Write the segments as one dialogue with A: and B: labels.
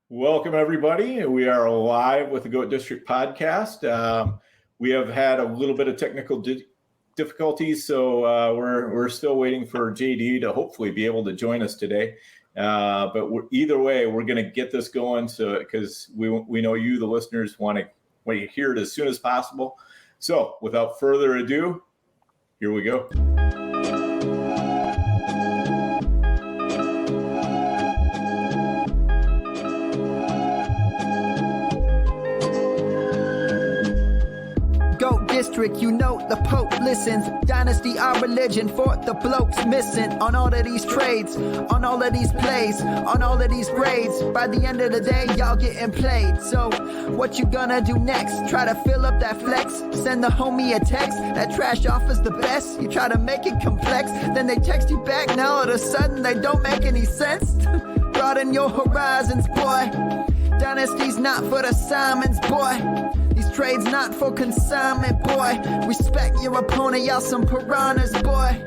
A: Welcome, everybody. We are live with the Goat District podcast. We have had a little bit of technical difficulties, so we're still waiting for JD to hopefully be able to join us today. But either way, we're going to get this going, so because we know you, the listeners, want to hear it as soon as possible. So, without further ado, here we go.
B: District, you know the Pope listens. Dynasty, our religion, for the blokes missing. On all of these trades, on all of these plays, on all of these grades. By the end of the day, y'all getting played. So, what you gonna do next? Try to fill up that flex? Send the homie a text? That trash offer's the best? You try to make it complex, then they text you back. Now all of a sudden, they don't make any sense. Broaden your horizons, boy. Dynasty's not for the Simons, boy. These trades not for consignment, boy. Respect your opponent, y'all some piranhas, boy.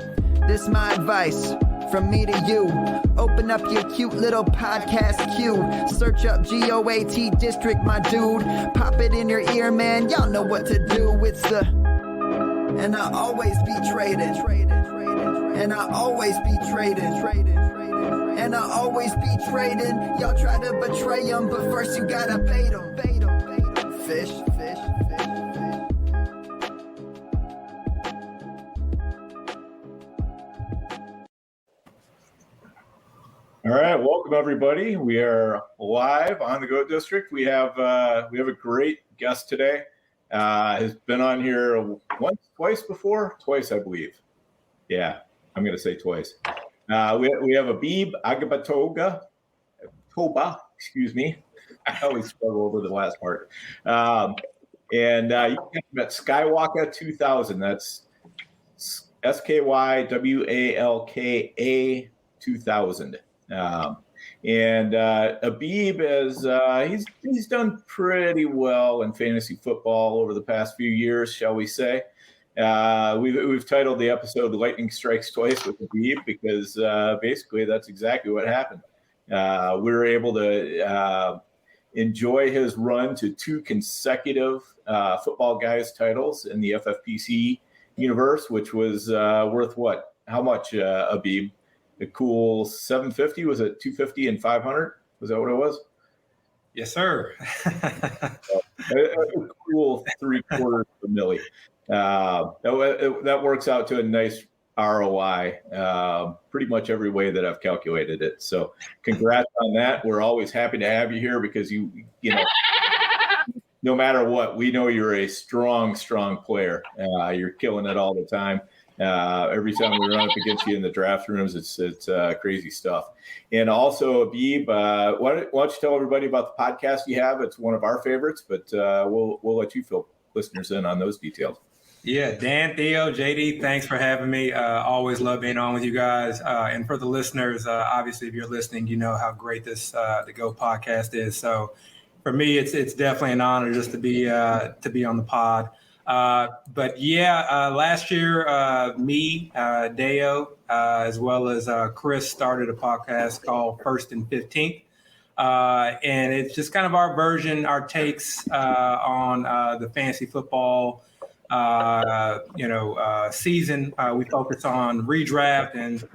B: This my advice from me to you. Open up your cute little podcast queue. Search up GOAT District, my dude. Pop it in your ear, man. Y'all know what to do. It's the... And I always be traded. And I always be traded. And I always be traded. Y'all try to betray them, but first you gotta bait them. Fish.
A: All right, welcome everybody. We are live on the Goat District. We have a great guest today. Has been on here twice, I believe. Yeah, I'm going to say twice. We have Abib Agbetoba. Excuse me. I always struggle over the last part. And you can get him at Skywalker 2000. That's SKYWALKA 2000. And Abib is he's done pretty well in fantasy football over the past few years, shall we say. We've titled the episode "Lightning Strikes Twice" with Abib because basically that's exactly what happened. We were able to enjoy his run to 2 consecutive Football Guys titles in the FFPC universe, which was worth what? How much, Abib? A cool 750? Was it 250 and 500? Was that what it was?
C: Yes, sir.
A: A cool 3/4 of a milli. That works out to a nice ROI, pretty much every way that I've calculated it. So congrats on that. We're always happy to have you here because you know, no matter what, we know you're a strong player. You're killing it all the time. Every time we run up against you in the draft rooms, it's crazy stuff. And also, Abib, why don't you tell everybody about the podcast you have? It's one of our favorites, but we'll let you fill listeners in on those details.
C: Yeah, Dan, Theo, JD, thanks for having me. Always love being on with you guys. And for the listeners, obviously, if you're listening, you know how great this the Go podcast is. So for me, it's definitely an honor just to be on the pod. But yeah, last year, me, Deo, as well as Chris started a podcast called First and 15th. And it's just kind of our version, our takes on the fantasy football season. We focus on redraft and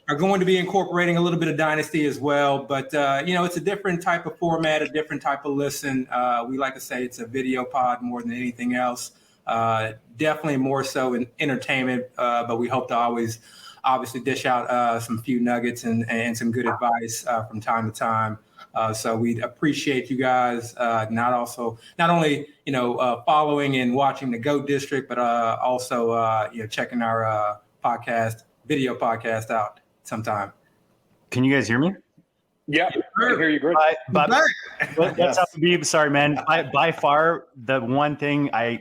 C: are going to be incorporating a little bit of dynasty as well. But, it's a different type of format, a different type of listen. We like to say it's a video pod more than anything else. Definitely more so in entertainment, but we hope to always obviously dish out some few nuggets and some good advice from time to time. So we appreciate you guys not only following and watching the Goat District, but also checking our video podcast out sometime.
D: Can you guys hear me?
E: Yeah, I hear you great.
D: What's up, Abib? Sorry, man. By far, the one thing I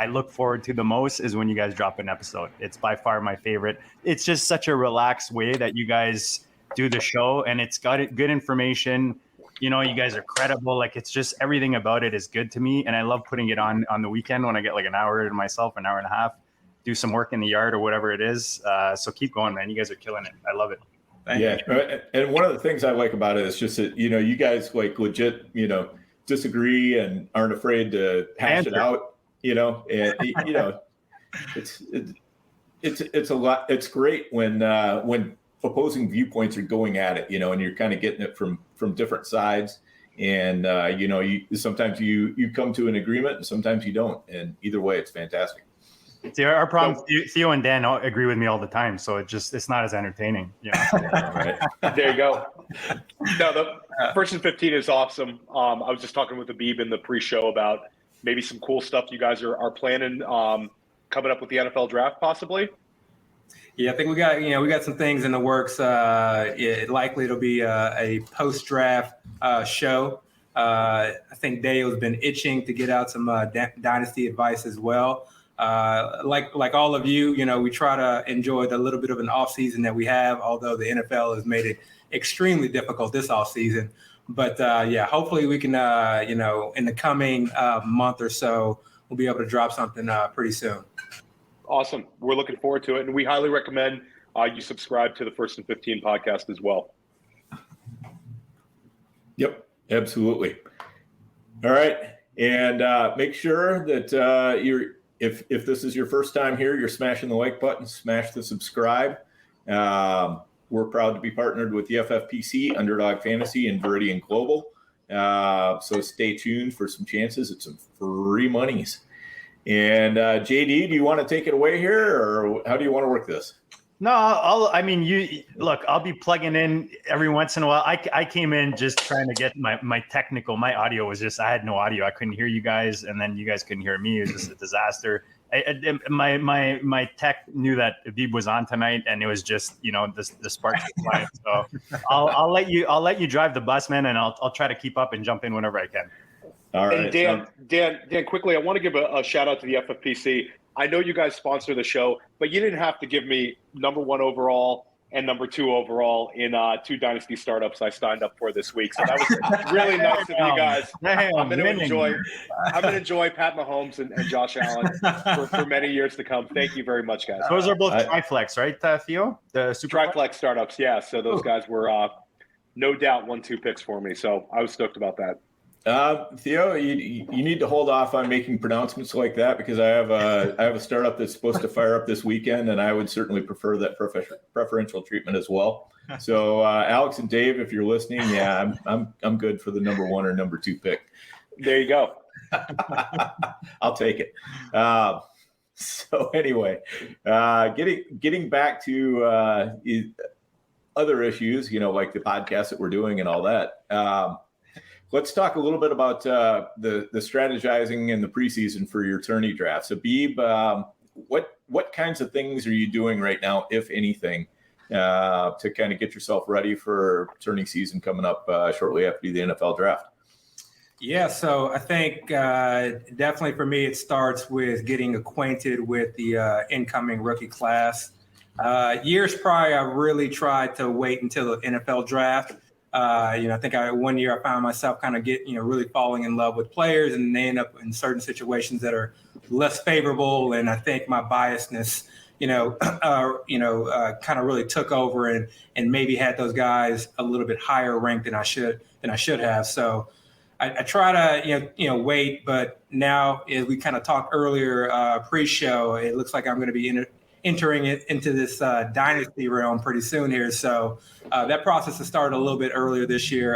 D: look forward to the most is when you guys drop an episode. It's by far my favorite. It's just such a relaxed way that you guys do the show, and it's got good information. You know, you guys are credible. Like, it's just everything about it is good to me, and I love putting it on the weekend when I get like an hour to myself, an hour and a half, do some work in the yard or whatever it is. So keep going, man. You guys are killing it. I love it.
C: Thank you.
A: And one of the things I like about it is just that, you guys like legit, disagree and aren't afraid to hash it out, and it's a lot. It's great when opposing viewpoints are going at it, and you're kind of getting it from different sides. And, sometimes you come to an agreement and sometimes you don't. And either way, it's fantastic.
D: See, our problem, Theo and Dan agree with me all the time. So it's not as entertaining.
A: Right.
E: There you go. No, the First and 15 is awesome. I was just talking with Abib in the pre-show about maybe some cool stuff you guys are planning coming up with the NFL draft, possibly.
C: Yeah, I think we got some things in the works. Likely it'll be a post-draft show. I think Dayo's been itching to get out some dynasty advice as well. Like all of you, we try to enjoy the little bit of an off season that we have, although the NFL has made it extremely difficult this off season. But hopefully we can, in the coming month or so, we'll be able to drop something pretty soon.
E: Awesome. We're looking forward to it. And we highly recommend you subscribe to the First and 15 podcast as well.
A: Yep, absolutely. All right. And make sure that if this is your first time here, you're smashing the like button, smash the subscribe. We're proud to be partnered with the FFPC, Underdog Fantasy, and Viridian Global. So stay tuned for some chances at some free monies. And JD, do you want to take it away here, or how do you want to work this?
D: No, I'll be plugging in every once in a while. I came in just trying to get my audio was just, I had no audio. I couldn't hear you guys, and then you guys couldn't hear me. It was just a disaster. My tech knew that Abib was on tonight, and it was just, the sparks were flying. So I'll let you drive the bus, man, and I'll try to keep up and jump in whenever I can.
A: All right.
E: And Dan, quickly, I want to give a shout out to the FFPC. I know you guys sponsor the show, but you didn't have to give me number 1 overall and number 2 overall in 2 dynasty startups I signed up for this week. So that was really nice of you guys. I'm going to enjoy Pat Mahomes and Josh Allen for many years to come. Thank you very much, guys.
D: Those are both Triflex, right, Theo? The super
E: Triflex startups, yeah. So those guys were no doubt 1-2 picks for me. So I was stoked about that.
A: Theo, you need to hold off on making pronouncements like that, because I have a startup that's supposed to fire up this weekend, and I would certainly prefer that preferential treatment as well. So Alex and Dave, if you're listening, yeah, I'm good for the number 1 or number 2 pick.
E: There you go.
A: I'll take it. So anyway, getting back to other issues, like the podcast that we're doing and all that. Let's talk a little bit about the strategizing in the preseason for your tourney drafts. Abib, what kinds of things are you doing right now, if anything, to kind of get yourself ready for tourney season coming up shortly after the NFL draft?
C: Yeah, so I think definitely for me, it starts with getting acquainted with the incoming rookie class. Years prior, I really tried to wait until the NFL draft. I think one year I found myself kind of really falling in love with players, and they end up in certain situations that are less favorable. And I think my biasness, kind of really took over and maybe had those guys a little bit higher ranked than I should have. So I try to, wait, but now as we kind of talked earlier pre-show, it looks like I'm going to be entering it into this dynasty realm pretty soon here. So that process has started a little bit earlier this year.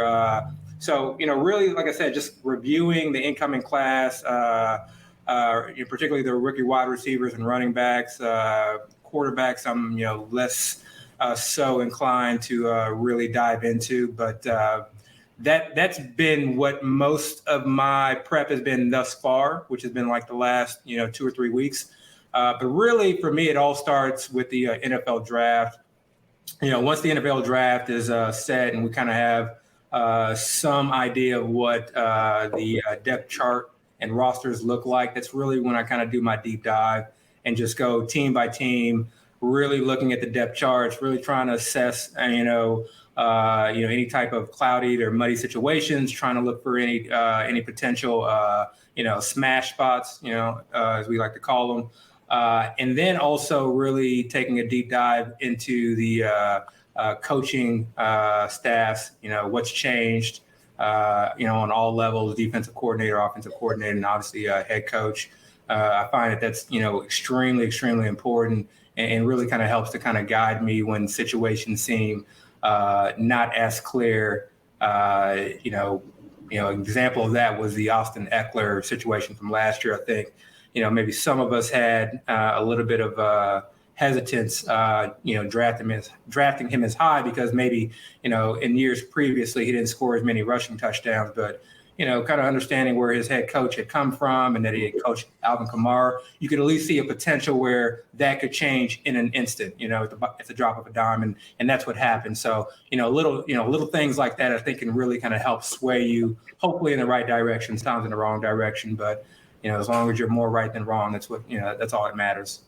C: So, really, like I said, just reviewing the incoming class, particularly the rookie wide receivers and running backs, quarterbacks, I'm, less so inclined to really dive into. But that's been what most of my prep has been thus far, which has been like the last, 2 or 3 weeks. But really, for me, it all starts with the NFL draft. Once the NFL draft is set and we kind of have some idea of what the depth chart and rosters look like, that's really when I kind of do my deep dive and just go team by team, really looking at the depth charts, really trying to assess, any type of cloudy or muddy situations, trying to look for any potential, smash spots, as we like to call them. And then also really taking a deep dive into the coaching staffs, what's changed, on all levels, defensive coordinator, offensive coordinator, and obviously head coach. I find that that's, extremely, extremely important and really kind of helps to kind of guide me when situations seem not as clear. An example of that was the Austin Eckler situation from last year. I think, maybe some of us had a little bit of hesitance, drafting him as high because maybe, in years previously he didn't score as many rushing touchdowns, but kind of understanding where his head coach had come from and that he had coached Alvin Kamara, you could at least see a potential where that could change in an instant, at the drop of a dime. And that's what happened. So, little things like that, I think can really kind of help sway you, hopefully in the right direction, sometimes in the wrong direction. But, as long as you're more right than wrong, that's what, that's all that matters.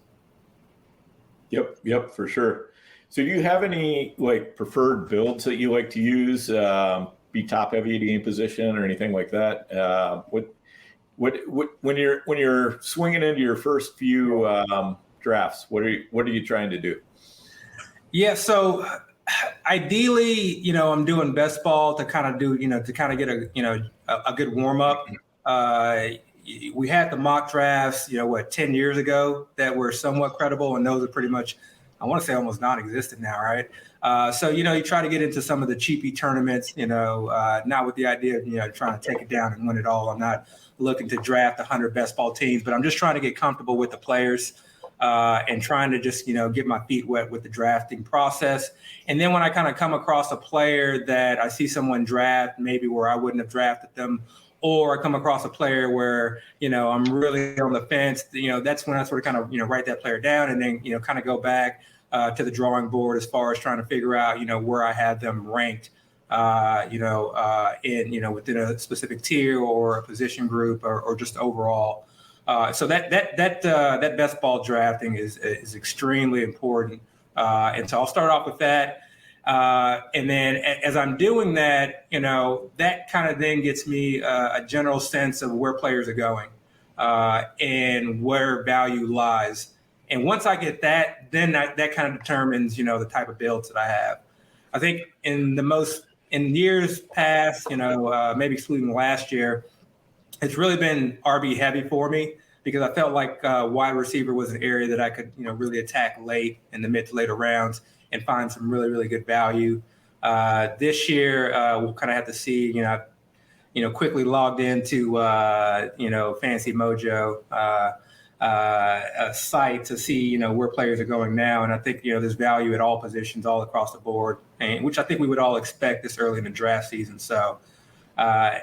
A: Yep, for sure. So do you have any preferred builds that you like to use? Be top heavy at any position or anything like that? When you're swinging into your first few drafts, what are you trying to do?
C: Yeah, so ideally, I'm doing best ball to kind of do, to kind of get a good warm up. We had the mock drafts, 10 years ago that were somewhat credible, and those are pretty much, I want to say, almost non-existent now, right? So, you try to get into some of the cheapy tournaments, not with the idea of, trying to take it down and win it all. I'm not looking to draft 100 best ball teams, but I'm just trying to get comfortable with the players and trying to just, get my feet wet with the drafting process. And then when I kind of come across a player that I see someone draft, maybe where I wouldn't have drafted them, or I come across a player where, I'm really on the fence, that's when I sort of kind of, write that player down and then, kind of go back to the drawing board as far as trying to figure out, where I have them ranked, within a specific tier or a position group or just overall. So that best ball drafting is extremely important. And so I'll start off with that. And then as I'm doing that, that kind of then gets me a general sense of where players are going and where value lies. And once I get that, then that kind of determines, the type of builds that I have. I think in years past, maybe excluding last year, it's really been RB heavy for me because I felt like wide receiver was an area that I could, really attack late in the mid to later rounds and find some really, really good value. This year, we'll kind of have to see, quickly logged into, Fantasy Mojo site to see, where players are going now. And I think, there's value at all positions all across the board, and which I think we would all expect this early in the draft season. So I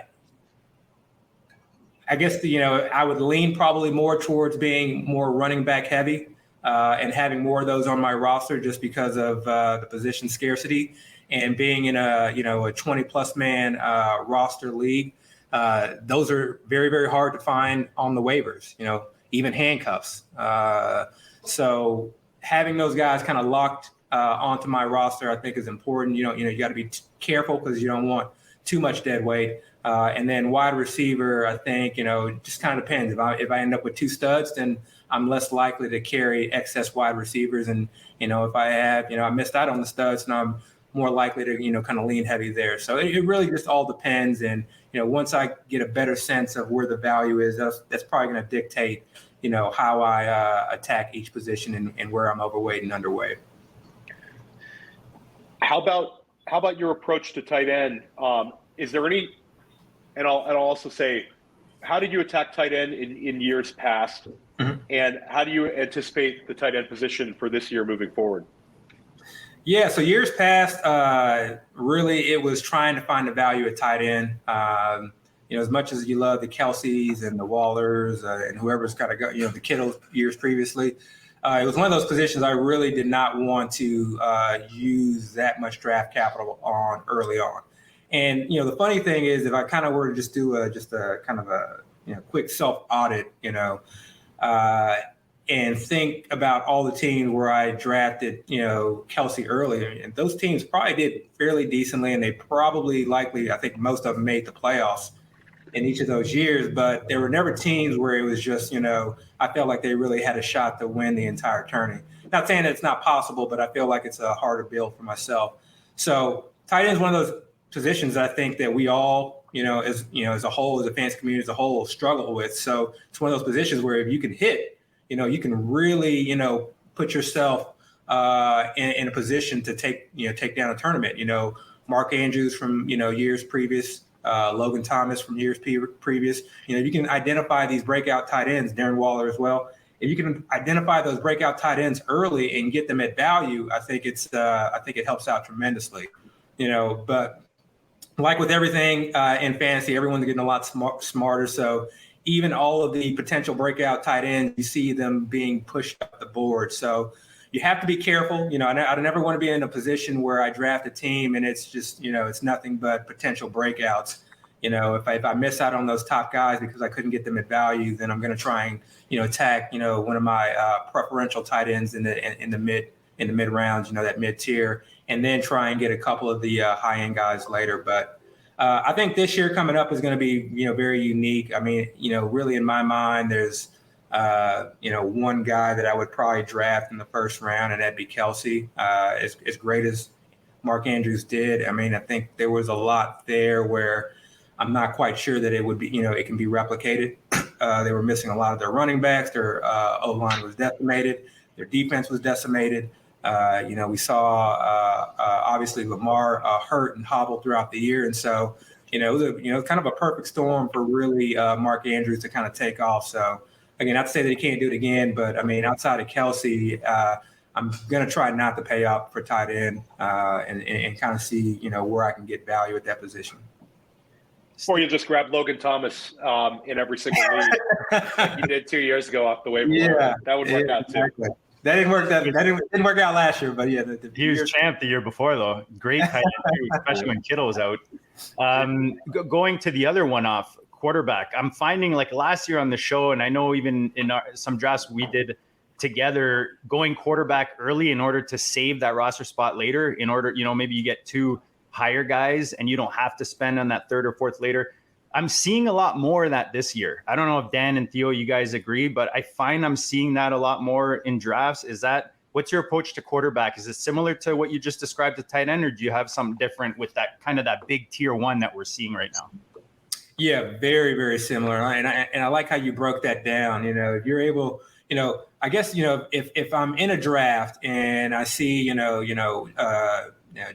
C: guess, I would lean probably more towards being more running back heavy. And having more of those on my roster just because of the position scarcity and being in a 20-plus man roster league. Those are very, very hard to find on the waivers, even handcuffs. So having those guys kind of locked onto my roster, I think is important. You got to be careful because you don't want too much dead weight. And then wide receiver, I think, just kind of depends. If I end up with two studs, then I'm less likely to carry excess wide receivers. And, if I have, I missed out on the studs, and I'm more likely to, kind of lean heavy there. So it really just all depends. And, once I get a better sense of where the value is, that's probably going to dictate, how I attack each position and where I'm overweight and underweight.
E: How about your approach to tight end? Is there any, and I'll also say, how did you attack tight end in years past? Mm-hmm. And how do you anticipate the tight end position for this year moving forward?
C: Yeah, so years past, really it was trying to find the value at tight end. As much as you love the Kelseys and the Wallers and whoever's kind of got, the Kittle years previously, it was one of those positions I really did not want to use that much draft capital on early on. And, the funny thing is, if I kind of were to just do a kind of a quick self audit, and think about all the teams where I drafted, Kelsey earlier, and those teams probably did fairly decently, and they probably likely, I think most of them made the playoffs. in each of those years, but there were never teams where it was just, I felt like they really had a shot to win the entire tourney. Not saying that it's not possible, but I feel like it's a harder build for myself. So tight end is one of those positions that I think that we all, as a whole, as a fans community as a whole, struggle with. So it's one of those positions where if you can hit, you can really, put yourself in a position to take down a tournament. Mark Andrews from years previous, Logan Thomas from years previous. You can identify these breakout tight ends, Darren Waller as well. If you can identify those breakout tight ends early and get them at value, I think it helps out tremendously. But like with everything in fantasy, everyone's getting a lot smarter. So even all of the potential breakout tight ends, you see them being pushed up the board. So you have to be careful. I never want to be in a position where I draft a team and it's just, it's nothing but potential breakouts. If I miss out on those top guys because I couldn't get them at value, then I'm going to try and, attack, one of my preferential tight ends in the mid rounds, that mid tier, and then try and get a couple of the high end guys later. But I think this year coming up is going to be, very unique. I mean, really in my mind, there's, one guy that I would probably draft in the first round, and that'd be Kelsey. As great as Mark Andrews did, I mean, I think there was a lot there where I'm not quite sure that it would be, it can be replicated. They were missing a lot of their running backs. Their O-line was decimated. Their defense was decimated. We saw obviously Lamar hurt and hobbled throughout the year. And so, it was kind of a perfect storm for really Mark Andrews to kind of take off. So, again, not to say that he can't do it again, but, I mean, outside of Kelsey, I'm going to try not to pay up for tight end and kind of see, where I can get value at that position.
E: Or you just grab Logan Thomas in every single league like you did 2 years ago off the waiver wire.
C: Yeah,
E: that would work out too.
C: Exactly. That didn't work. That didn't work out last year, but yeah,
D: he was champ the year before though. Great tight end too, especially when Kittle was out. Going to the other one off quarterback, I'm finding like last year on the show, and I know even in some drafts we did together, going quarterback early in order to save that roster spot later. In order, maybe you get two higher guys and you don't have to spend on that third or fourth later. I'm seeing a lot more of that this year. I don't know if Dan and Theo, you guys agree, but I find I'm seeing that a lot more in drafts. What's your approach to quarterback? Is it similar to what you just described to tight end, or do you have something different with that kind of that big tier one that we're seeing right now?
C: Yeah, very, very similar. And I like how you broke that down. If you're able, I guess, if I'm in a draft and I see,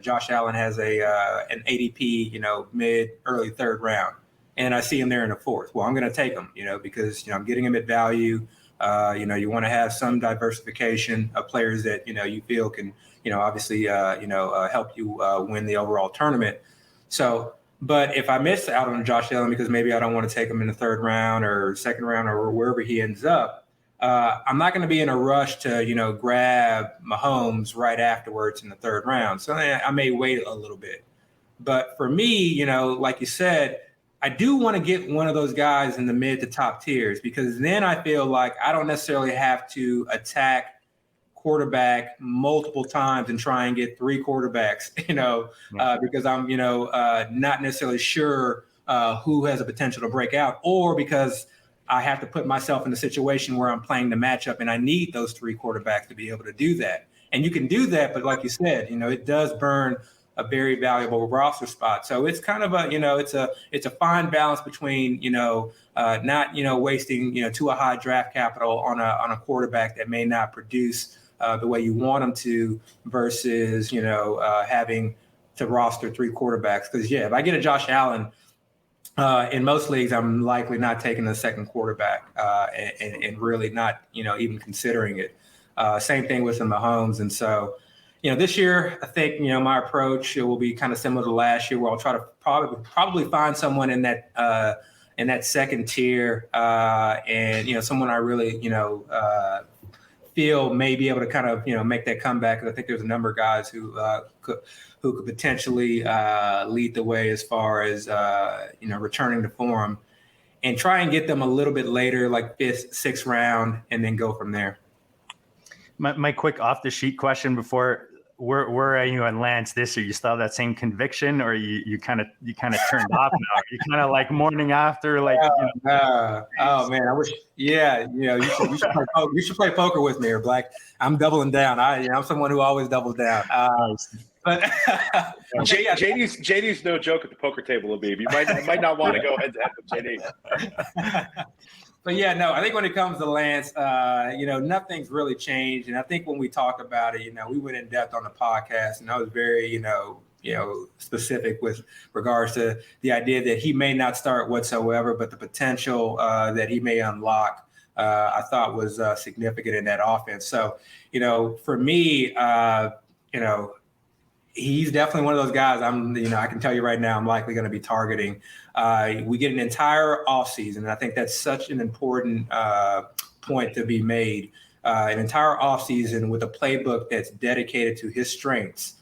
C: Josh Allen has an ADP, mid, early third round, and I see him there in the fourth. Well, I'm going to take him, because, I'm getting him at value. You want to have some diversification of players that, you feel can, obviously, help you win the overall tournament. So, but if I miss out on Josh Allen because maybe I don't want to take him in the third round or second round or wherever he ends up, I'm not going to be in a rush to, grab Mahomes right afterwards in the third round. So I may wait a little bit. But for me, like you said, I do want to get one of those guys in the mid to top tiers, because then I feel like I don't necessarily have to attack quarterback multiple times and try and get three quarterbacks, because I'm, not necessarily sure who has a potential to break out, or because I have to put myself in a situation where I'm playing the matchup and I need those three quarterbacks to be able to do that. And you can do that, but like you said, it does burn a very valuable roster spot. So it's kind of a, it's a fine balance between, not, wasting, too high draft capital on a quarterback that may not produce the way you want them to, versus, having to roster three quarterbacks. Because, if I get a Josh Allen, in most leagues, I'm likely not taking the second quarterback and really not, even considering it. Same thing with the Mahomes. And so, this year, I think, my approach will be kind of similar to last year, where I'll try to probably find someone in that second tier and, someone I really, feel may be able to kind of, make that comeback. I think there's a number of guys who could potentially lead the way as far as, returning to form, and try and get them a little bit later, like fifth, sixth round, and then go from there.
D: My quick off the sheet question before where are you on Lance this year? You still have that same conviction, or you kind of turned off now? You kind of like morning after, like.
C: Oh man, I wish. Yeah, you should play poker with me, or Black. I'm doubling down. I'm someone who always doubles down. But
E: JD's no joke at the poker table, Abib. You might not want to go head to head with JD.
C: But yeah, no, I think when it comes to Lance, nothing's really changed. And I think when we talk about it, we went in depth on the podcast, and I was very, specific with regards to the idea that he may not start whatsoever, but the potential that he may unlock, I thought was significant in that offense. So, for me, he's definitely one of those guys I can tell you right now, I'm likely going to be targeting. We get an entire offseason, and I think that's such an important point to be made. An entire offseason with a playbook that's dedicated to his strengths,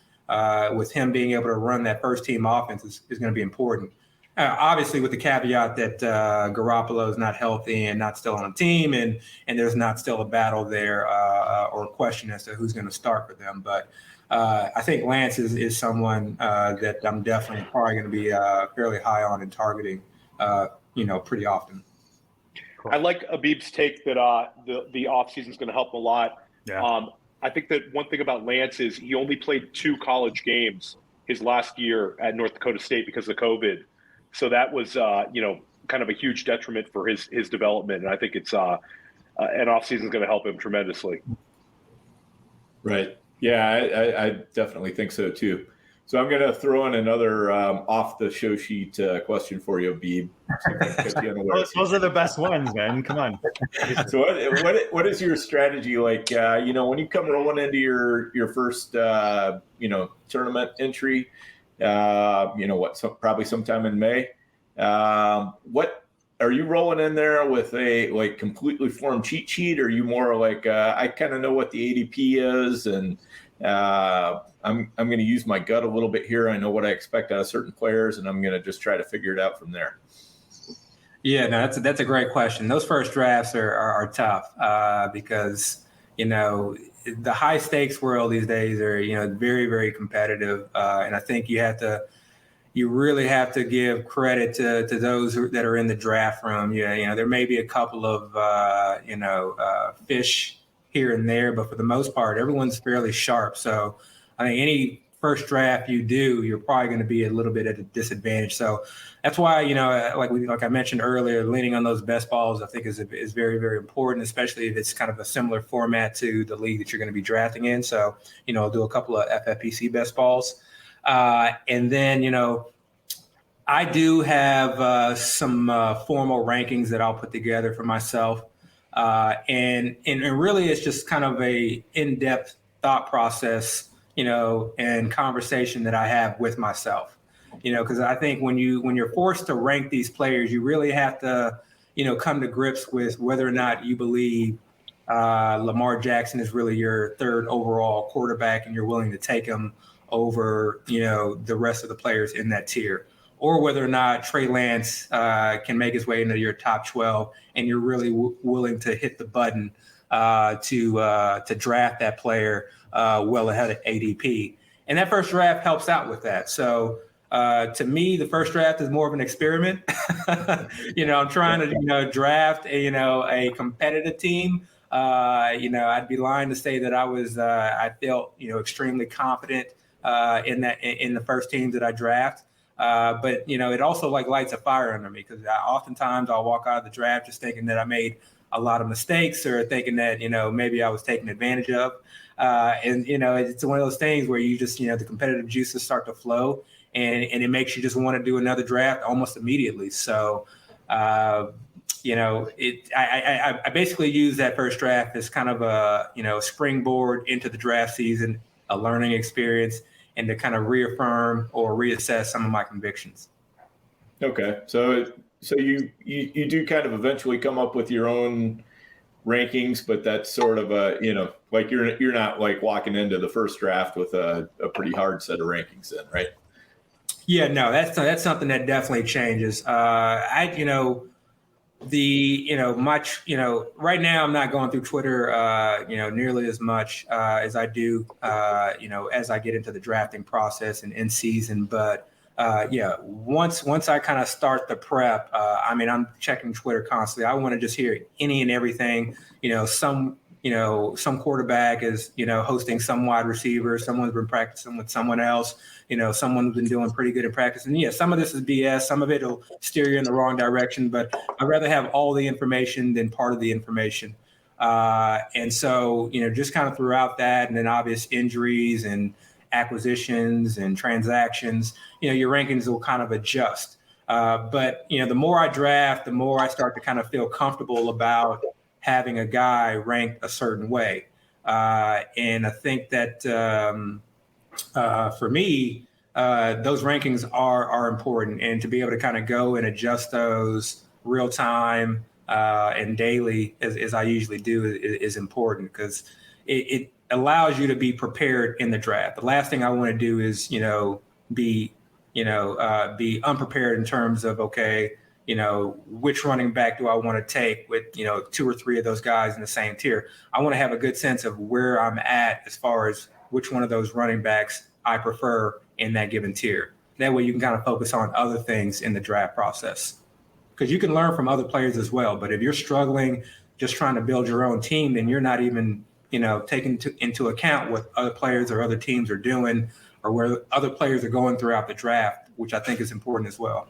C: with him being able to run that first team offense is going to be important. Obviously, with the caveat that Garoppolo is not healthy and not still on the team, and there's not still a battle there or a question as to who's going to start for them. But I think Lance is someone that I'm definitely probably going to be fairly high on and targeting, pretty often.
E: Cool. I like Abib's take that the offseason is going to help a lot.
D: Yeah.
E: I think that one thing about Lance is he only played 2 college games his last year at North Dakota State because of COVID. So that was, kind of a huge detriment for his development. And I think it's an offseason is going to help him tremendously.
A: Right. Yeah, I definitely think so too. So I'm going to throw in another off the show sheet question for you, Abib.
D: Those are the best ones, man. Come on.
A: So what is your strategy like? When you come rolling into your first tournament entry, probably sometime in May. What are you rolling in there with a completely formed cheat sheet? Or are you more like I kind of know what the ADP is, and I'm going to use my gut a little bit here. I know what I expect out of certain players, and I'm going to just try to figure it out from there.
C: Yeah, no, that's a great question. Those first drafts are tough because the high stakes world these days are very, very competitive, and I think you really have to give credit to those that are in the draft room. There may be a couple of fish here and there, but for the most part, everyone's fairly sharp. So I think any first draft you do, you're probably going to be a little bit at a disadvantage. So that's why, like I mentioned earlier, leaning on those best balls, I think is very, very important, especially if it's kind of a similar format to the league that you're going to be drafting in. So, I'll do a couple of FFPC best balls. And then, I do have some formal rankings that I'll put together for myself. And really it's just kind of a in-depth thought process, and conversation that I have with myself, because I think when you're forced to rank these players, you really have to, come to grips with whether or not you believe Lamar Jackson is really your third overall quarterback and you're willing to take him over, the rest of the players in that tier, or whether or not Trey Lance can make his way into your top 12 and you're really willing to hit the button to draft that player well ahead of ADP. And that first draft helps out with that. So to me, the first draft is more of an experiment. I'm trying to, draft a competitive team. I'd be lying to say that I felt, extremely confident in the first teams that I draft. But it also lights a fire under me because oftentimes I'll walk out of the draft just thinking that I made a lot of mistakes or thinking that, maybe I was taken advantage of. And it's one of those things where you just, the competitive juices start to flow and it makes you just want to do another draft almost immediately. So, I basically use that first draft as kind of a, springboard into the draft season, a learning experience, and to kind of reaffirm or reassess some of my convictions.
A: Okay. So you do kind of eventually come up with your own rankings, but that's sort of you're not like walking into the first draft with a pretty hard set of rankings then, right?
C: right now I'm not going through Twitter, nearly as much as I do, as I get into the drafting process and in season. But once I kind of start the prep, I'm checking Twitter constantly. I want to just hear any and everything. Some quarterback is, hosting some wide receiver. Someone's been practicing with someone else. Someone's been doing pretty good in practice. And some of this is BS. Some of it will steer you in the wrong direction. But I'd rather have all the information than part of the information. And so, just kind of throughout that, and then obvious injuries and acquisitions and transactions, your rankings will kind of adjust. But the more I draft, the more I start to kind of feel comfortable about having a guy ranked a certain way. And I think that for me, those rankings are important, and to be able to kind of go and adjust those real time and daily, as I usually do, is important, because it allows you to be prepared in the draft. The last thing I want to do is, be unprepared in terms of, okay, which running back do I want to take with, 2 or 3 of those guys in the same tier. I want to have a good sense of where I'm at as far as which one of those running backs I prefer in that given tier. That way you can kind of focus on other things in the draft process, because you can learn from other players as well. But if you're struggling just trying to build your own team, then you're not even, taking into account what other players or other teams are doing, or where other players are going throughout the draft, which I think is important as well.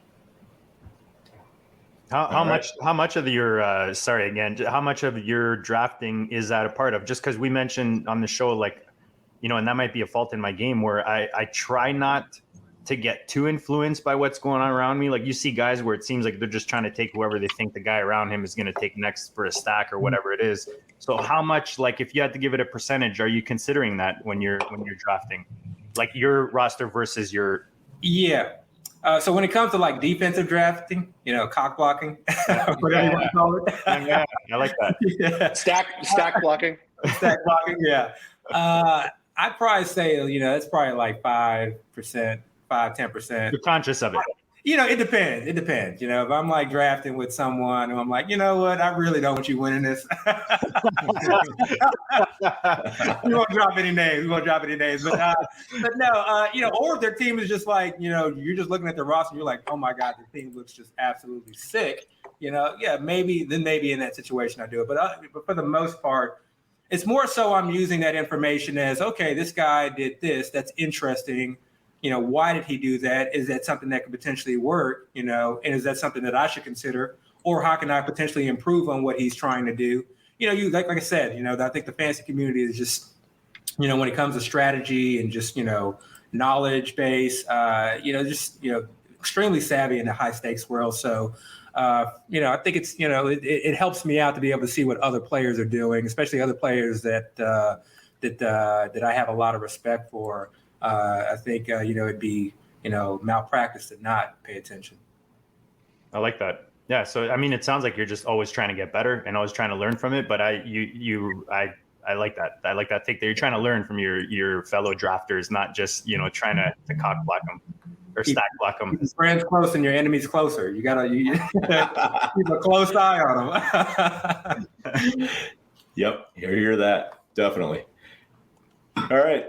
D: How much of your how much of your drafting is that a part of? Just because we mentioned on the show, and that might be a fault in my game, where I try not to get too influenced by what's going on around me. Like, you see guys where it seems like they're just trying to take whoever they think the guy around him is going to take next for a stack or whatever it is. So how much, if you had to give it a percentage, are you considering that when you're drafting, like your roster versus your?
C: Yeah. So when it comes to defensive drafting, cock blocking, whatever you want to call it.
D: Yeah, I like that.
C: Yeah.
E: Stack blocking.
C: Stack blocking, yeah. I'd probably say, it's probably 5%, 10%.
D: You're conscious of it.
C: It depends. It depends. If I'm drafting with someone and I'm like, you know what, I really don't want you winning this. We won't drop any names. But no, or if their team is just you're just looking at the roster and you're like, oh my God, the team looks just absolutely sick. Maybe in that situation I do it. But for the most part, it's more so I'm using that information as, okay, this guy did this. That's interesting. Why did he do that? Is that something that could potentially work? And is that something that I should consider? Or how can I potentially improve on what he's trying to do? Like I said, I think the fantasy community is just, when it comes to strategy and just, knowledge base, extremely savvy in the high stakes world. So, I think it's, it helps me out to be able to see what other players are doing, especially other players that I have a lot of respect for. I think, it'd be, malpractice to not pay attention.
D: I like that. Yeah. So, it sounds like you're just always trying to get better and always trying to learn from it. But I like that. I like that take that you're trying to learn from your fellow drafters, not just, trying to cock block them or stack block them.
C: Keep friends close and your enemies closer. You gotta keep a close eye on them.
A: Yep. Hear that. Definitely. All right,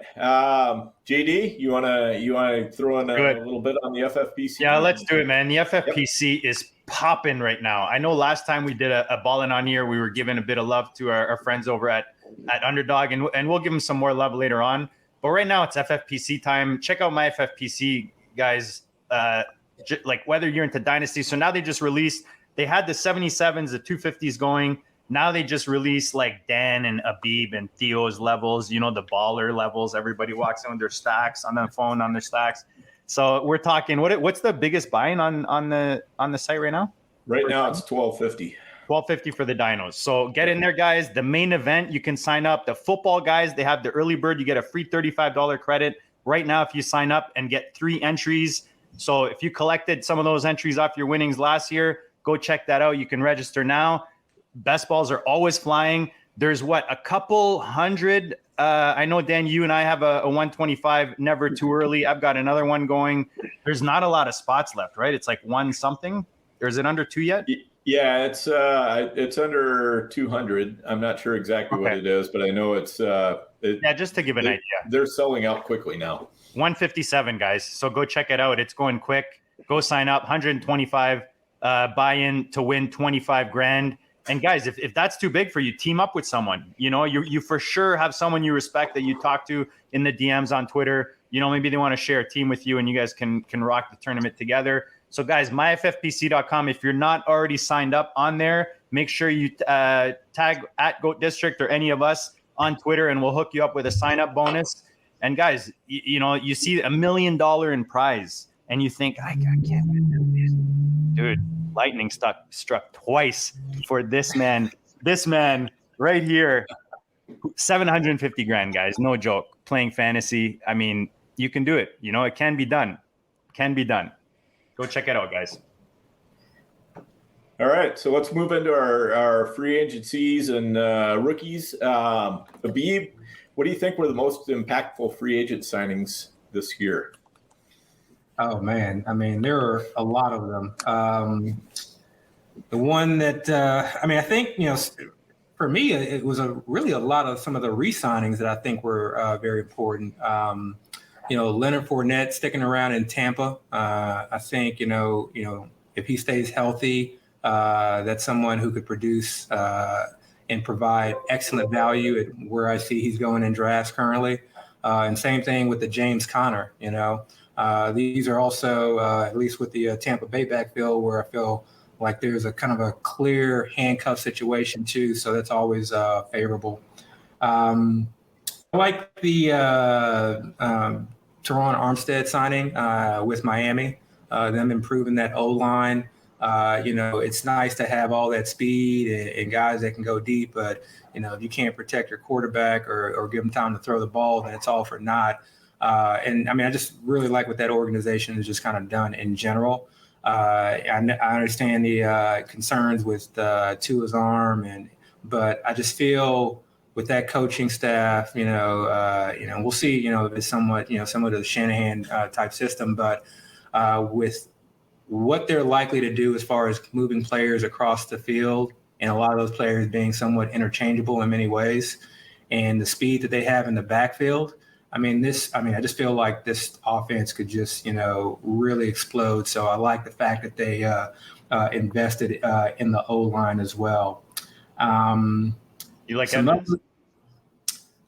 A: JD, you wanna throw in a little bit on the FFPC?
D: Yeah, let's do it, man. The FFPC is popping right now. I know last time we did a ballin' on here, we were giving a bit of love to our friends over at Underdog, and we'll give them some more love later on. But right now it's FFPC time. Check out my FFPC, guys. Whether you're into Dynasty, so now they just released. They had the 77s, the 250s going. Now they just release Dan and Abib and Theo's levels, the baller levels. Everybody walks in with their stacks on their phone, on their stacks. So we're talking, what's the biggest buying on the site right now?
A: Right now it's $12.50.
D: $12.50 for the dinos. So get in there, guys. The main event, you can sign up. The football guys, they have the early bird. You get a free $35 credit right now if you sign up and get 3 entries. So if you collected some of those entries off your winnings last year, go check that out. You can register now. Best balls are always flying. There's a couple hundred. I know, Dan, you and I have a 125, never too early. I've got another one going. There's not a lot of spots left, right? It's 1 something. Or is it under 2 yet?
A: Yeah, it's under 200. I'm not sure exactly what
D: Okay.
A: it is, but I know it's
D: Yeah, just to give an idea.
A: They're selling out quickly now.
D: 157, guys. So go check it out. It's going quick. Go sign up. 125 buy-in to win 25 grand. And guys, if that's too big for you, team up with someone. You know, you for sure have someone you respect that you talk to in the DMs on Twitter. You know, maybe they want to share a team with you and you guys can rock the tournament together. So guys, myffpc.com. If you're not already signed up on there, make sure you tag at Goat District or any of us on Twitter and we'll hook you up with a sign-up bonus. And guys, you know, you see $1 million in prize and you think, I can't win this. Dude, lightning struck twice for this man right here. 750 grand, guys. No joke. Playing fantasy. I mean, you can do it. You know, it can be done. Go check it out, guys.
A: All right, so let's move into our free agencies and rookies. Abib, what do you think were the most impactful free agent signings this year?
C: Oh man, I mean, there are a lot of them. The one that I think, you know, for me, it was really a lot of some of the re-signings that I think were very important. You know, Leonard Fournette sticking around in Tampa. I think, you know, if he stays healthy, that's someone who could produce and provide excellent value at where I see he's going in drafts currently. And same thing with the James Conner, you know. These are also, at least with the Tampa Bay backfield, where I feel like there's a kind of a clear handcuff situation too. So that's always favorable. I like the Teron Armstead signing with Miami, them improving that O-line. You know, it's nice to have all that speed and guys that can go deep, but, you know, if you can't protect your quarterback or give them time to throw the ball, then it's all for naught. And I mean, I just really like what that organization has just kind of done in general. I understand the concerns with Tua's arm, but I just feel with that coaching staff, you know, we'll see, you know, if it's somewhat, you know, similar to the Shanahan type system, but with what they're likely to do as far as moving players across the field and a lot of those players being somewhat interchangeable in many ways, and the speed that they have in the backfield. I I just feel like this offense could just, you know, really explode. So I like the fact that they invested in the O-line as well.
D: You like Evans?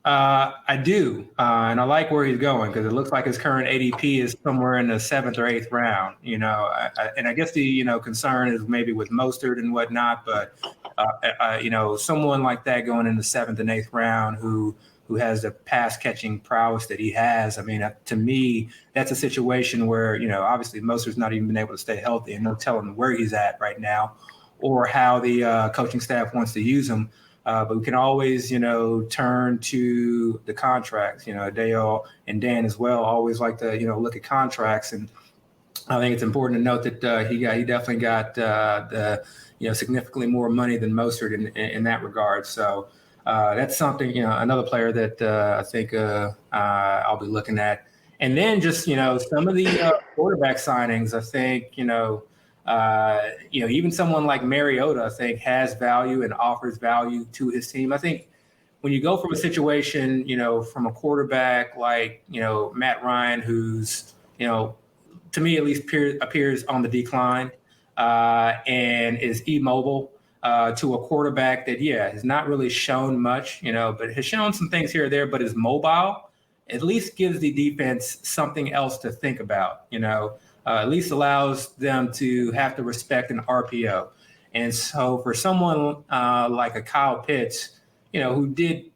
C: I do, and I like where he's going because it looks like his current ADP is somewhere in the 7th or 8th round. You know, and I guess the, you know, concern is maybe with Mostert and whatnot, but you know, someone like that going in the 7th and 8th round who has the pass catching prowess that he has. I mean, to me, that's a situation where, you know, obviously Mostert's not even been able to stay healthy and no telling where he's at right now or how the coaching staff wants to use him. But we can always, you know, turn to the contracts. You know, Dale and Dan as well always like to, you know, look at contracts. And I think it's important to note that he definitely got the, you know, significantly more money than Mostert in that regard. So that's something, you know, another player that I think I'll be looking at. And then just, you know, some of the quarterback signings, I think, you know, even someone like Mariota, I think, has value and offers value to his team. I think when you go from a situation, you know, from a quarterback like, you know, Matt Ryan, who's, you know, to me at least appears on the decline and is immobile, to a quarterback that, has not really shown much, you know, but has shown some things here or there, but is mobile, at least gives the defense something else to think about, you know. At least allows them to have to respect an RPO. And so for someone like a Kyle Pitts, you know, who did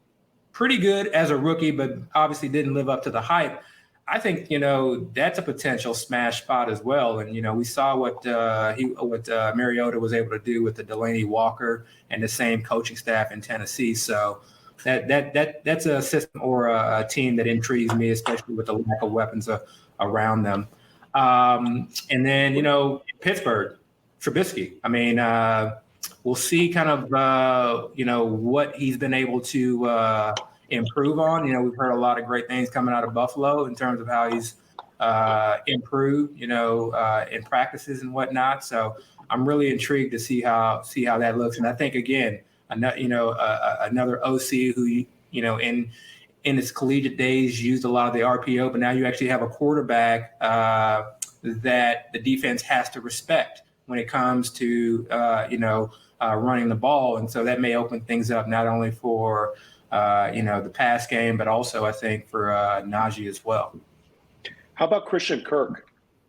C: pretty good as a rookie, but obviously didn't live up to the hype, I think, you know, that's a potential smash spot as well. And, you know, we saw what Mariota was able to do with the Delaney Walker and the same coaching staff in Tennessee. So that's a system or a team that intrigues me, especially with the lack of weapons around them. And then, you know, Pittsburgh, Trubisky. I mean, we'll see kind of, you know, what he's been able to improve on. You know, we've heard a lot of great things coming out of Buffalo in terms of how he's improve, in practices and whatnot. So I'm really intrigued to see how that looks. And I think again, another OC who in his collegiate days used a lot of the RPO, but now you actually have a quarterback that the defense has to respect when it comes to running the ball, and so that may open things up not only for the pass game, but also I think for Najee as well.
E: How about Christian Kirk?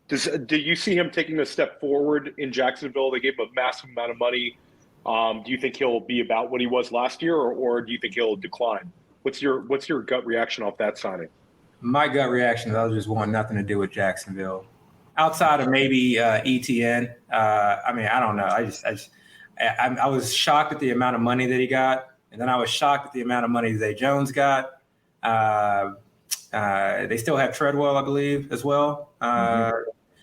E: Do you see him taking a step forward in Jacksonville? They gave him a massive amount of money. Do you think he'll be about what he was last year, or do you think he'll decline? What's your gut reaction off that signing?
C: My gut reaction is I just want nothing to do with Jacksonville, outside of maybe ETN. I don't know. I was shocked at the amount of money that he got, and then I was shocked at the amount of money Zay Jones got. They still have Treadwell, I believe, as well.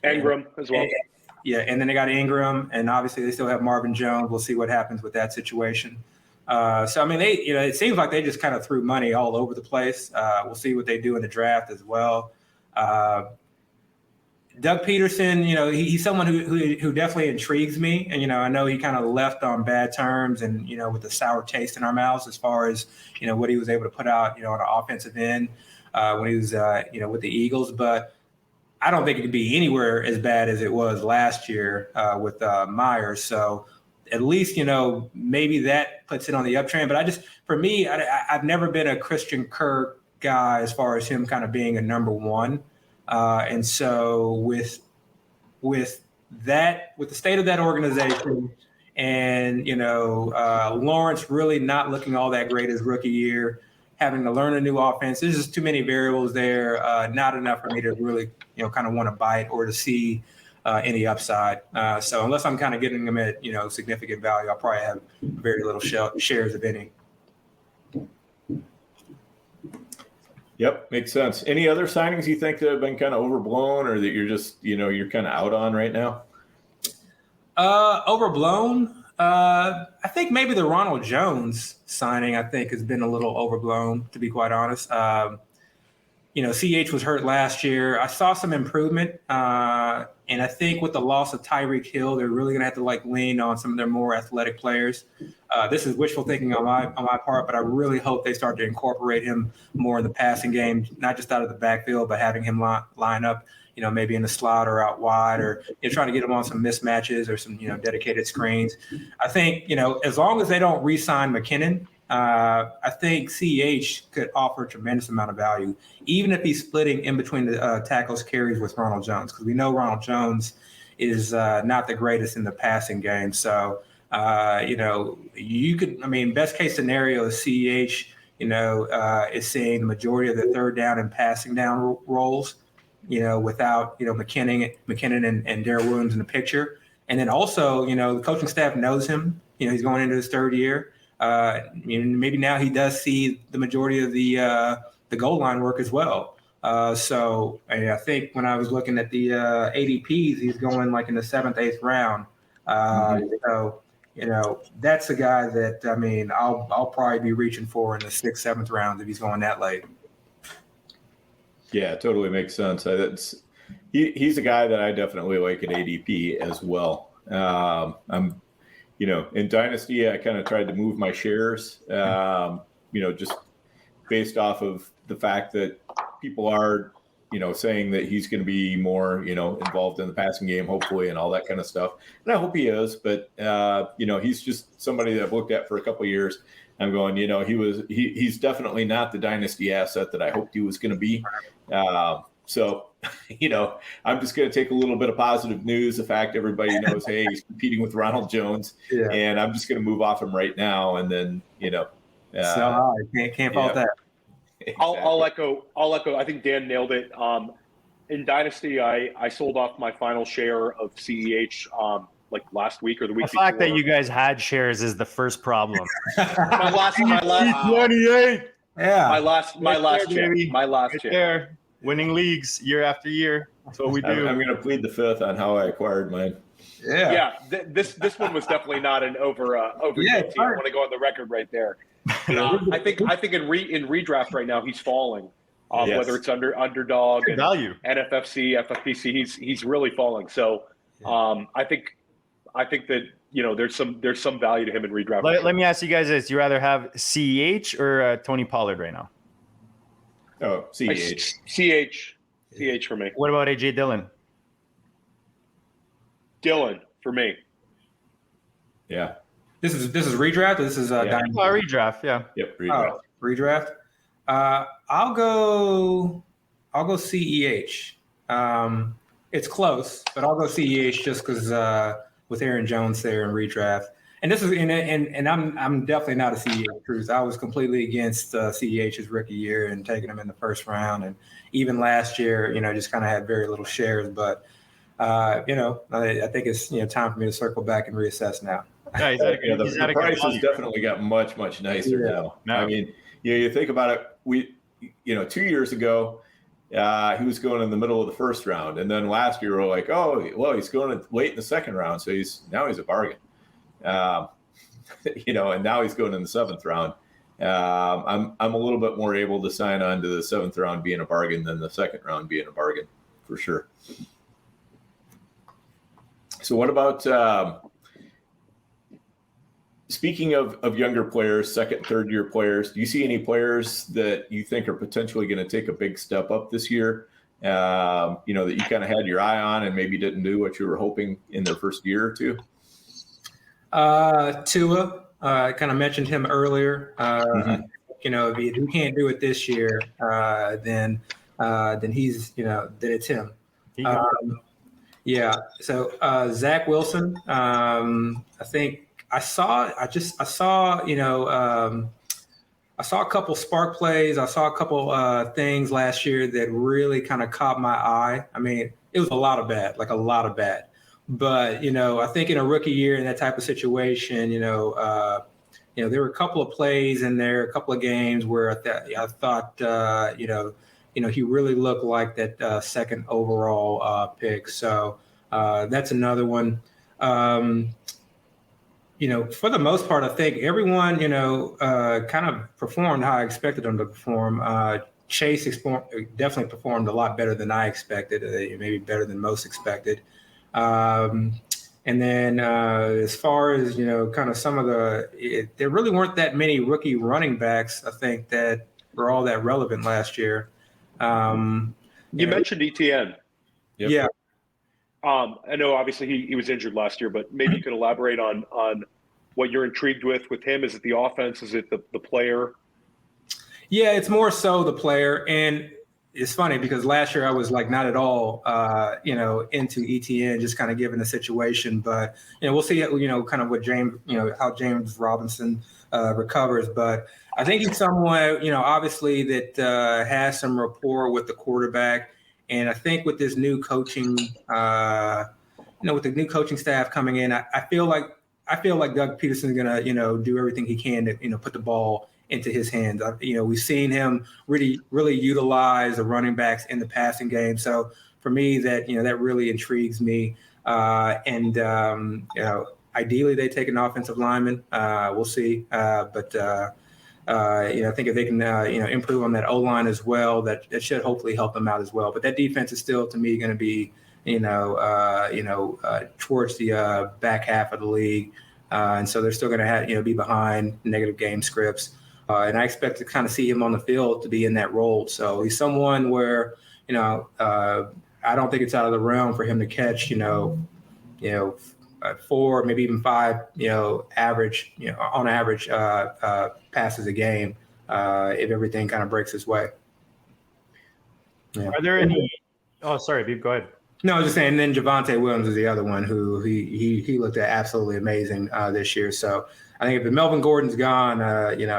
E: Ingram as well.
C: And then they got Ingram, and obviously they still have Marvin Jones. We'll see what happens with that situation. It seems like they just kind of threw money all over the place. We'll see what they do in the draft as well. Doug Peterson, he's someone who definitely intrigues me. And, I know he kind of left on bad terms and, with a sour taste in our mouths as far as, what he was able to put out, on an offensive end when he was, with the Eagles. But I don't think it could be anywhere as bad as it was last year with Myers. So at least, maybe that puts it on the uptrend. But for me, I've never been a Christian Kirk guy as far as him kind of being a number one. And so with the state of that organization and, Lawrence really not looking all that great his rookie year, having to learn a new offense, there's just too many variables there, not enough for me to really, kind of want to bite or to see any upside. So unless I'm kind of getting them at, significant value, I'll probably have very little shares of any.
A: Yep, makes sense. Any other signings you think that have been kind of overblown or that you're just, you're kind of out on right now?
C: Overblown? I think maybe the Ronald Jones signing, I think, has been a little overblown, to be quite honest. CH was hurt last year. I saw some improvement. And I think with the loss of Tyreek Hill, they're really going to have to lean on some of their more athletic players. This is wishful thinking on my part, but I really hope they start to incorporate him more in the passing game, not just out of the backfield, but having him line up, maybe in the slot or out wide, or trying to get him on some mismatches or some, dedicated screens. I think, as long as they don't re-sign McKinnon, I think CEH could offer a tremendous amount of value, even if he's splitting in between the tackles carries with Ronald Jones, because we know Ronald Jones is not the greatest in the passing game. So, you could, best case scenario is CEH, is seeing the majority of the third down and passing down roles, without, McKinnon and Darrell Williams in the picture. And then also, the coaching staff knows him, he's going into his third year. Maybe now he does see the majority of the goal line work as well. So I think when I was looking at the ADPs, he's going in the 7th, 8th round. So that's a guy that I'll probably be reaching for in the 6th, 7th round if he's going that late.
A: Yeah, totally makes sense. He's a guy that I definitely like at ADP as well. I'm. In Dynasty, I kind of tried to move my shares, just based off of the fact that people are, saying that he's going to be more, involved in the passing game, hopefully, and all that kind of stuff. And I hope he is, but, he's just somebody that I've looked at for a couple of years. I'm going, he's definitely not the Dynasty asset that I hoped he was going to be. So, I'm just going to take a little bit of positive news, the fact everybody knows, hey, he's competing with Ronald Jones, and I'm just going to move off him right now. And then,
C: can't fault that.
E: Exactly. I'll echo. I think Dan nailed it. In Dynasty, I sold off my final share of CEH last week or the week before.
D: The fact that you guys had shares is the first problem.
E: my last
D: 28.
E: Yeah. My last check.
D: There. Winning leagues year after year. That's what we do.
A: I'm going to plead the fifth on how I acquired mine.
E: Yeah. This one was definitely not an over. I want to go on the record right there. I think in redraft right now he's falling.
A: Yes.
E: whether it's Underdog
D: Good
E: and
D: value.
E: NFFC, FFPC. He's really falling. So I think that there's some value to him in redraft.
D: Let me ask you guys this: you rather have CEH or Tony Pollard right now?
A: Oh, CH.
E: CH for me.
D: What about AJ Dillon?
E: Dylan for me.
A: Yeah.
C: This is redraft. Or this is Dynasty?
D: Redraft, yeah.
A: Yep. Redraft.
C: Redraft. I'll go CEH. It's close, but I'll go CEH just because with Aaron Jones there in redraft. And this is and I'm definitely not a CEH cruise. I was completely against CEH's rookie year and taking him in the first round, and even last year, just kind of had very little shares. But I think it's time for me to circle back and reassess now.
A: Yeah, the price has definitely got much, much nicer now. No. I mean, you think about it. 2 years ago, he was going in the middle of the first round, and then last year we were like, oh, well, he's going late in the second round, so he's a bargain. And now he's going in the seventh round. I'm a little bit more able to sign on to the seventh round being a bargain than the second round being a bargain, for sure. So what about speaking of younger players, second, third year players, do you see any players that you think are potentially going to take a big step up this year? That you kind of had your eye on and maybe didn't do what you were hoping in their first year or two?
C: Tua, I kind of mentioned him earlier. If he can't do it this year, then he's, then it's him. So Zach Wilson, I think I saw a couple spark plays. I saw a couple things last year that really kind of caught my eye. I mean, it was a lot of bad. But, I think in a rookie year in that type of situation, there were a couple of plays in there, a couple of games where I thought, he really looked like that second overall pick. So that's another one. For the most part, I think everyone, kind of performed how I expected them to perform. Chase definitely performed a lot better than I expected, maybe better than most expected. And then as far as, kind of some of there really weren't that many rookie running backs, I think, that were all that relevant last year.
E: You mentioned ETN.
A: Yep.
C: Yeah.
E: I know obviously he was injured last year, but maybe you could elaborate on what you're intrigued with him. Is it the offense? Is it the player?
C: Yeah, it's more so the player. And it's funny because last year I was not at all, into ETN, just kind of given the situation. But, we'll see, kind of what James, how James Robinson recovers. But I think he's someone, obviously that has some rapport with the quarterback. And I think with this new coaching, with the new coaching staff coming in, I feel like Doug Peterson's going to, do everything he can to, put the ball into his hands. We've seen him really, really utilize the running backs in the passing game. So for me, that really intrigues me. Ideally they take an offensive lineman. We'll see. But I think if they can, improve on that O-line as well, that should hopefully help them out as well. But that defense is still, to me, going to be, towards the back half of the league. And so they're still going to have, be behind negative game scripts. And I expect to kind of see him on the field to be in that role. So he's someone where, I don't think it's out of the realm for him to catch, 4, maybe even 5, average, on average passes a game if everything kind of breaks his way. Yeah.
D: Are there any? Oh, sorry, Abib, go ahead.
C: No, I was just saying. And then Javonte Williams is the other one who he looked at absolutely amazing this year. So I think if Melvin Gordon's gone,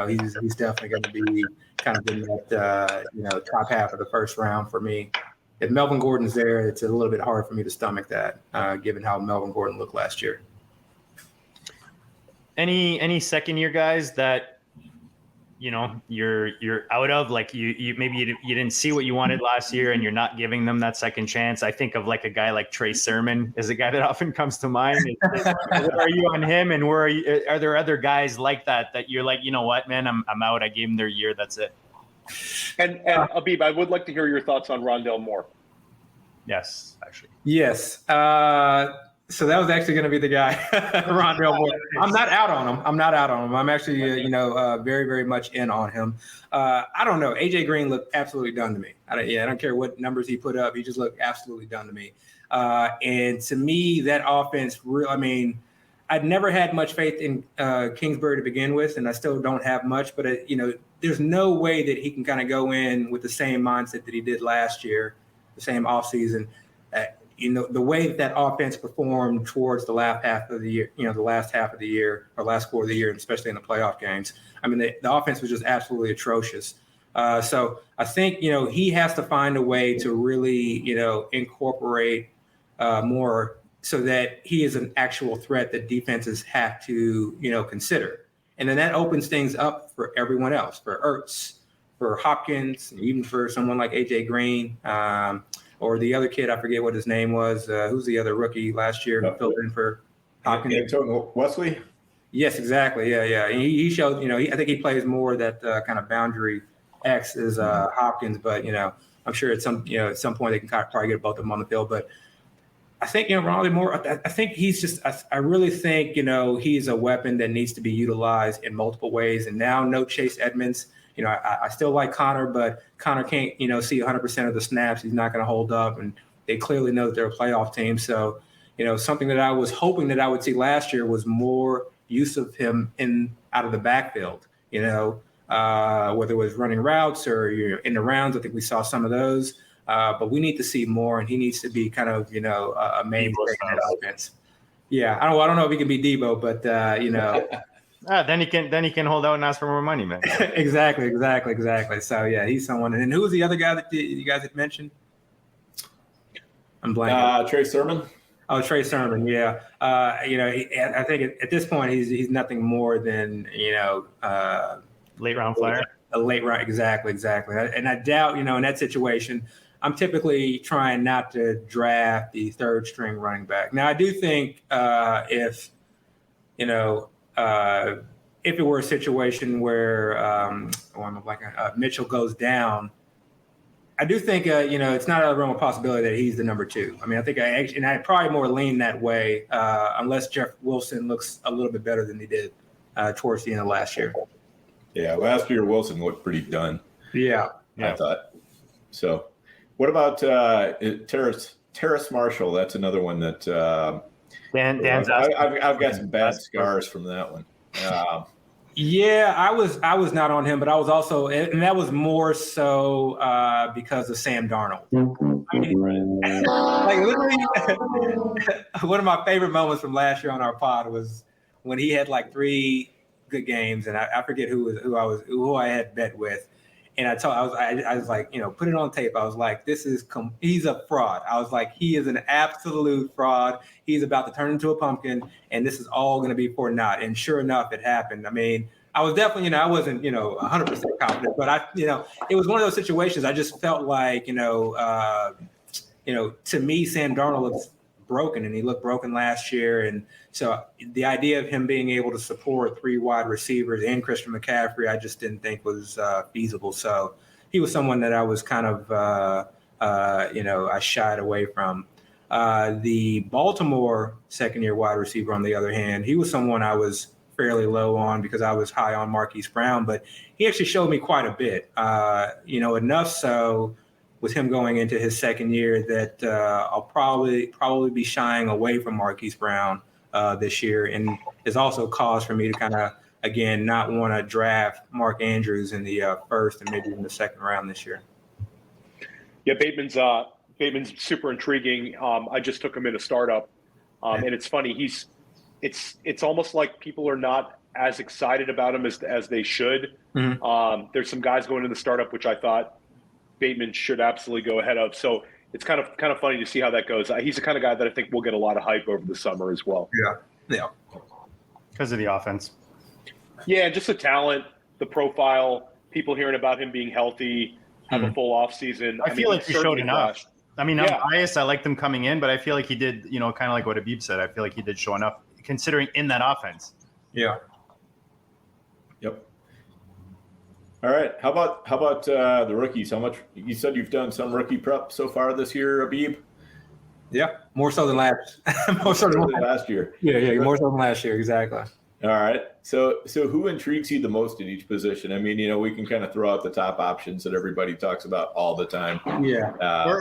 C: he's definitely going to be kind of in that top half of the first round for me. If Melvin Gordon's there, it's a little bit hard for me to stomach that, given how Melvin Gordon looked last year.
D: Any second year guys that you're out of, like you maybe you didn't see what you wanted last year and you're not giving them that second chance? I think of like a guy like Trey Sermon is a guy that often comes to mind. Where are you on him, and where are there other guys like that you're like, you know what, man, I'm out. I gave them their year. That's it.
E: And Abib, I would like to hear your thoughts on Rondell Moore.
D: Yes, actually.
C: Yes. So that was actually going to be the guy, Rondell Moore. I'm not out on him. I'm actually, very, very much in on him. I don't know. AJ Green looked absolutely done to me. I don't care what numbers he put up. He just looked absolutely done to me. And to me, that offense, I'd never had much faith in Kingsbury to begin with, and I still don't have much. But, there's no way that he can kind of go in with the same mindset that he did last year, the same offseason. The way that offense performed towards the last half of the year, or last quarter of the year, and especially in the playoff games. I mean, the offense was just absolutely atrocious. So I think, he has to find a way to really, incorporate more so that he is an actual threat that defenses have to, consider. And then that opens things up for everyone else, for Ertz, for Hopkins, even for someone like AJ Green. Or the other kid, I forget what his name was. Who's the other rookie last year who filled in for Hopkins?
A: Antonio Wesley?
C: Yes, exactly. Yeah. And he showed, I think he plays more that kind of boundary X as Hopkins, but, I'm sure at some point they can probably get both of them on the field. But I think, Ronald Moore, I think he's just, I really think, he's a weapon that needs to be utilized in multiple ways. And now no Chase Edmonds. I still like Connor, but Connor can't, see 100% of the snaps. He's not going to hold up, and they clearly know that they're a playoff team. So, something that I was hoping that I would see last year was more use of him out of the backfield, whether it was running routes or in the rounds. I think we saw some of those, but we need to see more, and he needs to be kind of, a mainstay in that offense. Yeah, I don't know if he can be Debo, but
D: Then he can hold out and ask for more money, man.
C: Exactly. So yeah, he's someone. And who was the other guy that you guys had mentioned? I'm blanking.
A: Trey Sermon.
C: Oh, Trey Sermon. Yeah. I think at this point he's nothing more than
D: late round flyer.
C: A late round. Exactly. And I doubt in that situation, I'm typically trying not to draft the third string running back. Now I do think if it were a situation where Mitchell goes down, I do think it's not a real possibility that he's the number two. I mean, I think I probably more lean that way unless Jeff Wilson looks a little bit better than he did towards the end of last year.
A: Yeah, last year Wilson looked pretty done.
C: Yeah.
A: I thought. So, what about Terrace Marshall? That's another one that
D: Dan's
A: I've got some bad scars from that one.
C: Yeah, I was not on him, but I was also, and that was more so because of Sam Darnold. I mean, like literally, one of my favorite moments from last year on our pod was when he had like 3 good games, and I forget who I had bet with, and I was like, put it on tape. I was like, he's a fraud. I was like, he is an absolute fraud. He's about to turn into a pumpkin, and this is all going to be for naught. And sure enough, it happened. I mean, I was definitely, I wasn't, 100% confident, but it was one of those situations. I just felt like, to me, Sam Darnold looks broken, and he looked broken last year. And so the idea of him being able to support 3 wide receivers and Christian McCaffrey, I just didn't think was feasible. So he was someone that I was kind of, I shied away from. The Baltimore second-year wide receiver, on the other hand, he was someone I was fairly low on because I was high on Marquise Brown, but he actually showed me quite a bit, enough so with him going into his second year that I'll probably be shying away from Marquise Brown this year, and is also cause for me to kind of, again, not want to draft Mark Andrews in the first and maybe in the second round this year.
E: Yeah, Bateman's super intriguing. I just took him in a startup, and it's funny. It's almost like people are not as excited about him as they should. Mm-hmm. There's some guys going in the startup which I thought Bateman should absolutely go ahead of. So it's kind of funny to see how that goes. He's the kind of guy that I think will get a lot of hype over the summer as well.
C: Yeah.
D: Because of the offense.
E: Yeah, just the talent, the profile, people hearing about him being healthy, have a full off season.
D: I feel like he showed enough.
E: Flashed.
D: I mean, I'm biased. I liked him coming in, but I feel like he did, kind of like what Abib said. I feel like he did show enough considering in that offense.
C: Yeah.
A: Yep. All right. How about the rookies? How much you said you've done some rookie prep so far this year, Abib?
C: Yeah, more so than last. more so than
A: last year.
C: Yeah, more so than last year. Exactly.
A: All right. So who intrigues you the most at each position? I mean, we can kind of throw out the top options that everybody talks about all the time.
C: Yeah.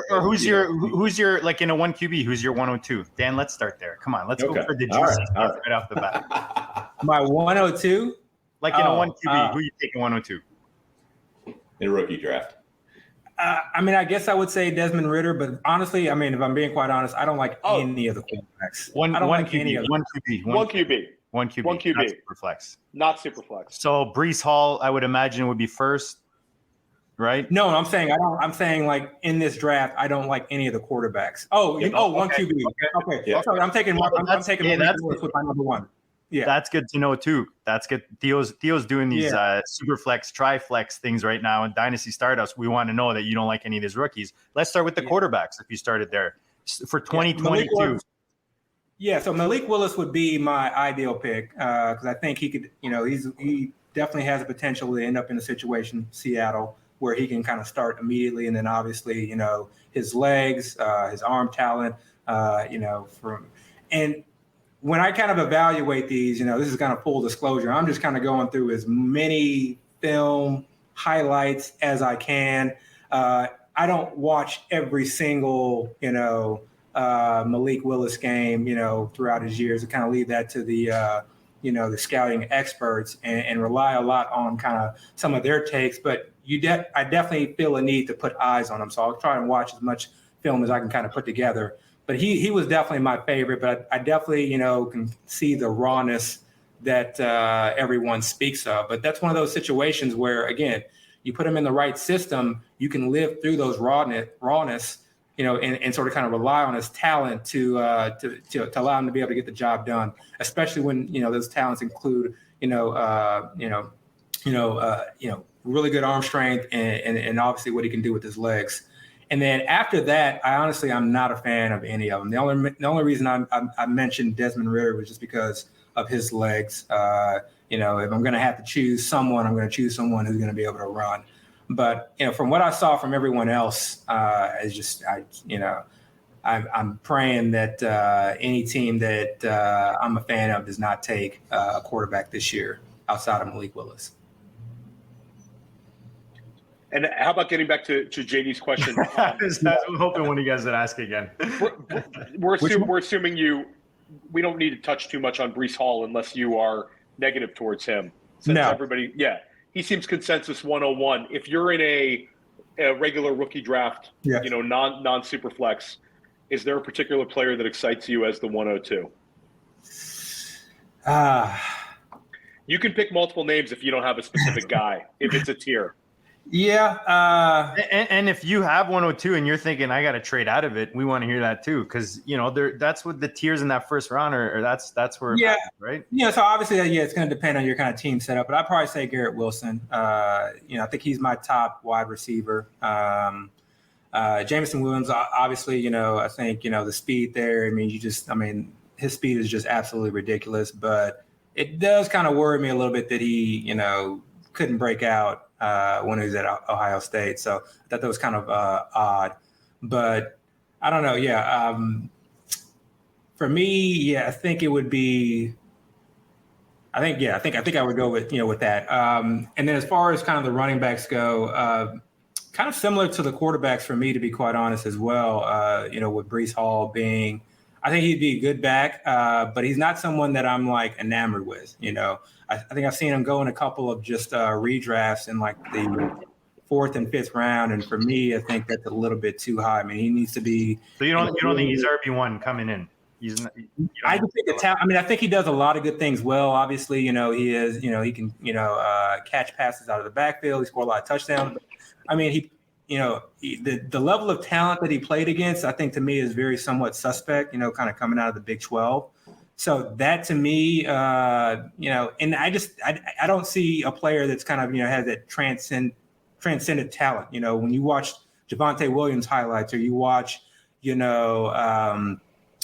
D: Or who's your like in a 1 QB? Who's your 102? Dan, let's start there. Come on, let's go for the juicy stuff right off the bat.
C: My 102.
D: Like in a 1 QB, who you taking 102?
A: In a rookie draft.
C: I mean, I guess I would say Desmond Ridder, but honestly, I mean, if I'm being quite honest, I don't like any of the quarterbacks.
D: I don't like any of them. 1 QB. Not super flex.
E: Not super flex.
D: So Breece Hall, I would imagine, would be first, right?
C: No, I'm saying I'm saying like in this draft, I don't like any of the quarterbacks. One QB. Okay.
A: Yeah.
C: Sorry, I'm taking Malik Willis with my number one. Yeah,
D: that's good to know too. That's good. Theo's doing these super flex, tri-flex things right now in Dynasty Startups. We want to know that you don't like any of these rookies. Let's start with the quarterbacks. If you started there for 2022.
C: So Malik Willis would be my ideal pick because I think he could. He definitely has the potential to end up in a situation, Seattle, where he can kind of start immediately, and then obviously, his legs, his arm talent, when I kind of evaluate these, this is kind of full disclosure. I'm just kind of going through as many film highlights as I can. I don't watch every single, Malik Willis game, throughout his years. I kind of leave that to the, the scouting experts and rely a lot on kind of some of their takes. But I definitely feel a need to put eyes on him. So I'll try and watch as much film as I can kind of put together. But he was definitely my favorite, but I definitely, can see the rawness that everyone speaks of. But that's one of those situations where, again, you put him in the right system, you can live through those rawness, and sort of kind of rely on his talent to allow him to be able to get the job done, especially when, those talents include, really good arm strength and obviously what he can do with his legs. And then after that, I'm not a fan of any of them. The only reason I mentioned Desmond Ridder was just because of his legs. If I'm going to have to choose someone, I'm going to choose someone who's going to be able to run. But from what I saw from everyone else, it's just I'm praying that any team that I'm a fan of does not take a quarterback this year outside of Malik Willis.
E: And how about getting back to JD's question?
D: I was hoping one of you guys would ask again.
E: We're assuming we don't need to touch too much on Breece Hall unless you are negative towards him. Since everybody, he seems consensus 101. If you're in a regular rookie draft, non super flex, is there a particular player that excites you as the 102? You can pick multiple names if you don't have a specific guy, if it's a tier.
D: Yeah. And if you have 102 and you're thinking, I got to trade out of it, we want to hear that too. Cause that's what the tiers in that first round or that's where, happens, right? Yeah.
C: So obviously, it's going to depend on your kind of team setup, but I'd probably say Garrett Wilson. I think he's my top wide receiver. Jameson Williams, obviously, I think, the speed there. His speed is just absolutely ridiculous, but it does kind of worry me a little bit that he, couldn't break out when he was at Ohio State. So I thought that was kind of odd, but I don't know. Yeah. For me, I think it would be, I think I would go with, with that. And then as far as kind of the running backs go, kind of similar to the quarterbacks for me, to be quite honest as well, with Breece Hall being, I think he'd be a good back, but he's not someone that I'm like enamored with, I think I've seen him go in a couple of just redrafts in like the 4th and 5th round. And for me, I think that's a little bit too high. He needs to be.
D: So you don't think he's RB1 coming in?
C: I think he does a lot of good things well. Obviously, he is, he can, catch passes out of the backfield. He scored a lot of touchdowns. But, the level of talent that he played against, I think to me is very somewhat suspect, kind of coming out of the Big 12. So that to me, and I don't see a player that's kind of, has that transcendent talent. When you watch Javonte Williams highlights or you watch, some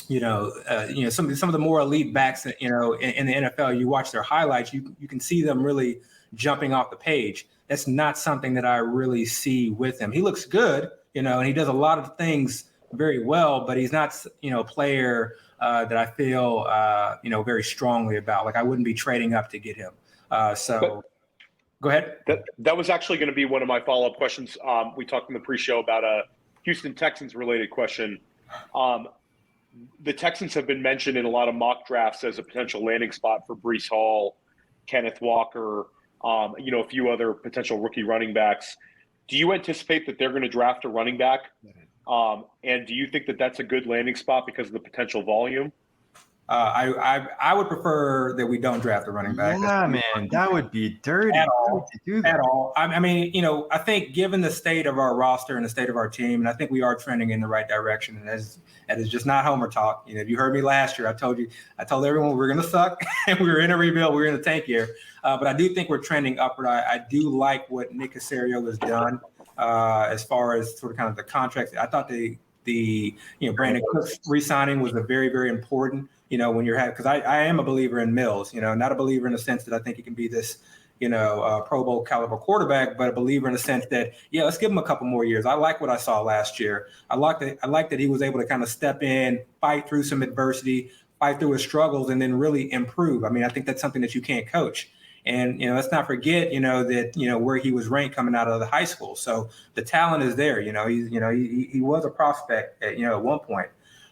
C: of the more elite backs, in the NFL, you watch their highlights, you can see them really jumping off the page. That's not something that I really see with him. He looks good, and he does a lot of things very well, but he's not, a player that I feel, very strongly about. Like I wouldn't be trading up to get him. So go ahead.
E: That was actually going to be one of my follow-up questions. We talked in the pre-show about a Houston Texans related question. The Texans have been mentioned in a lot of mock drafts as a potential landing spot for Breece Hall, Kenneth Walker, a few other potential rookie running backs. Do you anticipate that they're going to draft a running back? And do you think that that's a good landing spot because of the potential volume?
C: I would prefer that we don't draft a running back.
D: Yeah, man, that would be dirty.
C: At all. I mean, I think given the state of our roster and the state of our team, and I think we are trending in the right direction. And that is just not homer talk. If you heard me last year, I told everyone we were going to suck and we were in a rebuild. We were in a tank year. But I do think we're trending upward. I do like what Nick Caserio has done as far as sort of kind of the contracts. I thought the Brandon Cooks re-signing was a very, very important, when you're having, because I am a believer in Mills, not a believer in the sense that I think he can be this, Pro Bowl caliber quarterback, but a believer in the sense that, let's give him a couple more years. I like what I saw last year. I like that he was able to kind of step in, fight through some adversity, fight through his struggles, and then really improve. I mean, I think that's something that you can't coach. And, let's not forget, that, where he was ranked coming out of the high school. So the talent is there, he was a prospect at one point.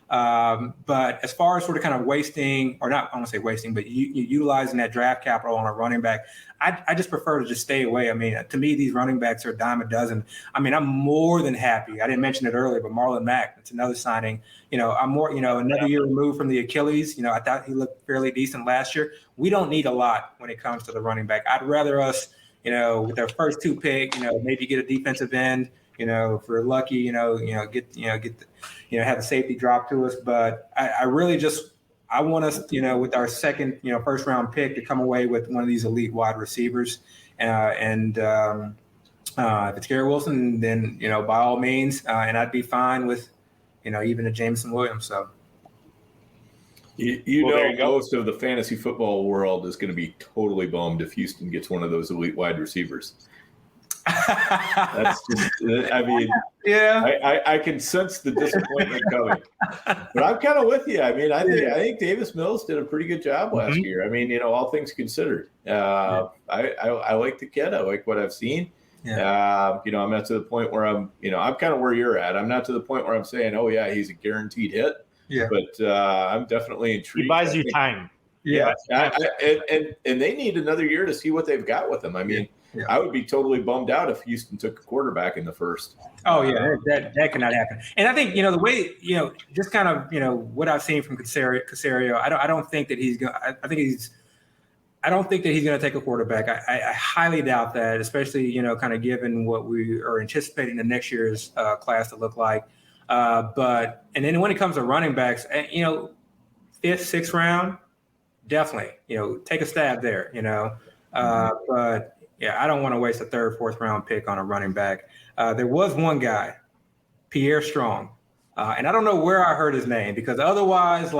C: But as far as sort of kind of wasting, or not, I won't say wasting, but utilizing that draft capital on a running back, I just prefer to just stay away. I mean, to me, these running backs are a dime a dozen. I mean, I'm more than happy. I didn't mention it earlier, but Marlon Mack, it's another signing. I'm more, another year removed from the Achilles. I thought he looked fairly decent last year. We don't need a lot when it comes to the running back. I'd rather us, with our first 2 pick, maybe get a defensive end. If we're lucky, have a safety drop to us. But I really I want us, with our second, first round pick to come away with one of these elite wide receivers. If it's Garrett Wilson, then, by all means, and I'd be fine with, even a Jameson Williams. So.
A: Most of the fantasy football world is going to be totally bummed if Houston gets one of those elite wide receivers. That's just, I mean, yeah, I can sense the disappointment coming, but I'm kind of with you. I mean, I think Davis Mills did a pretty good job last year. I mean, all things considered, I like the kid. I like what I've seen. Yeah. I'm not to the point where I'm kind of where you're at. I'm not to the point where I'm saying, oh yeah, he's a guaranteed hit. Yeah. But I'm definitely intrigued.
D: He buys you time.
A: Yeah. And they need another year to see what they've got with him. I mean. Yeah. I would be totally bummed out if Houston took a quarterback in the first.
C: Oh yeah, that cannot happen. And I think the way just kind of what I've seen from Caserio, I don't think that he's going. I don't think that he's going to take a quarterback. I highly doubt that, especially kind of given what we are anticipating the next year's class to look like. And then when it comes to running backs, 5th, 6th round, definitely take a stab there. But. Yeah, I don't want to waste a 3rd, 4th round pick on a running back. There was one guy, Pierre Strong, and I don't know where I heard his name because otherwise,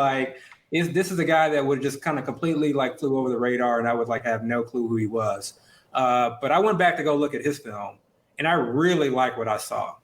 C: this is a guy that would just kind of completely flew over the radar, and I would have no clue who he was. But I went back to go look at his film, and I really like what I saw.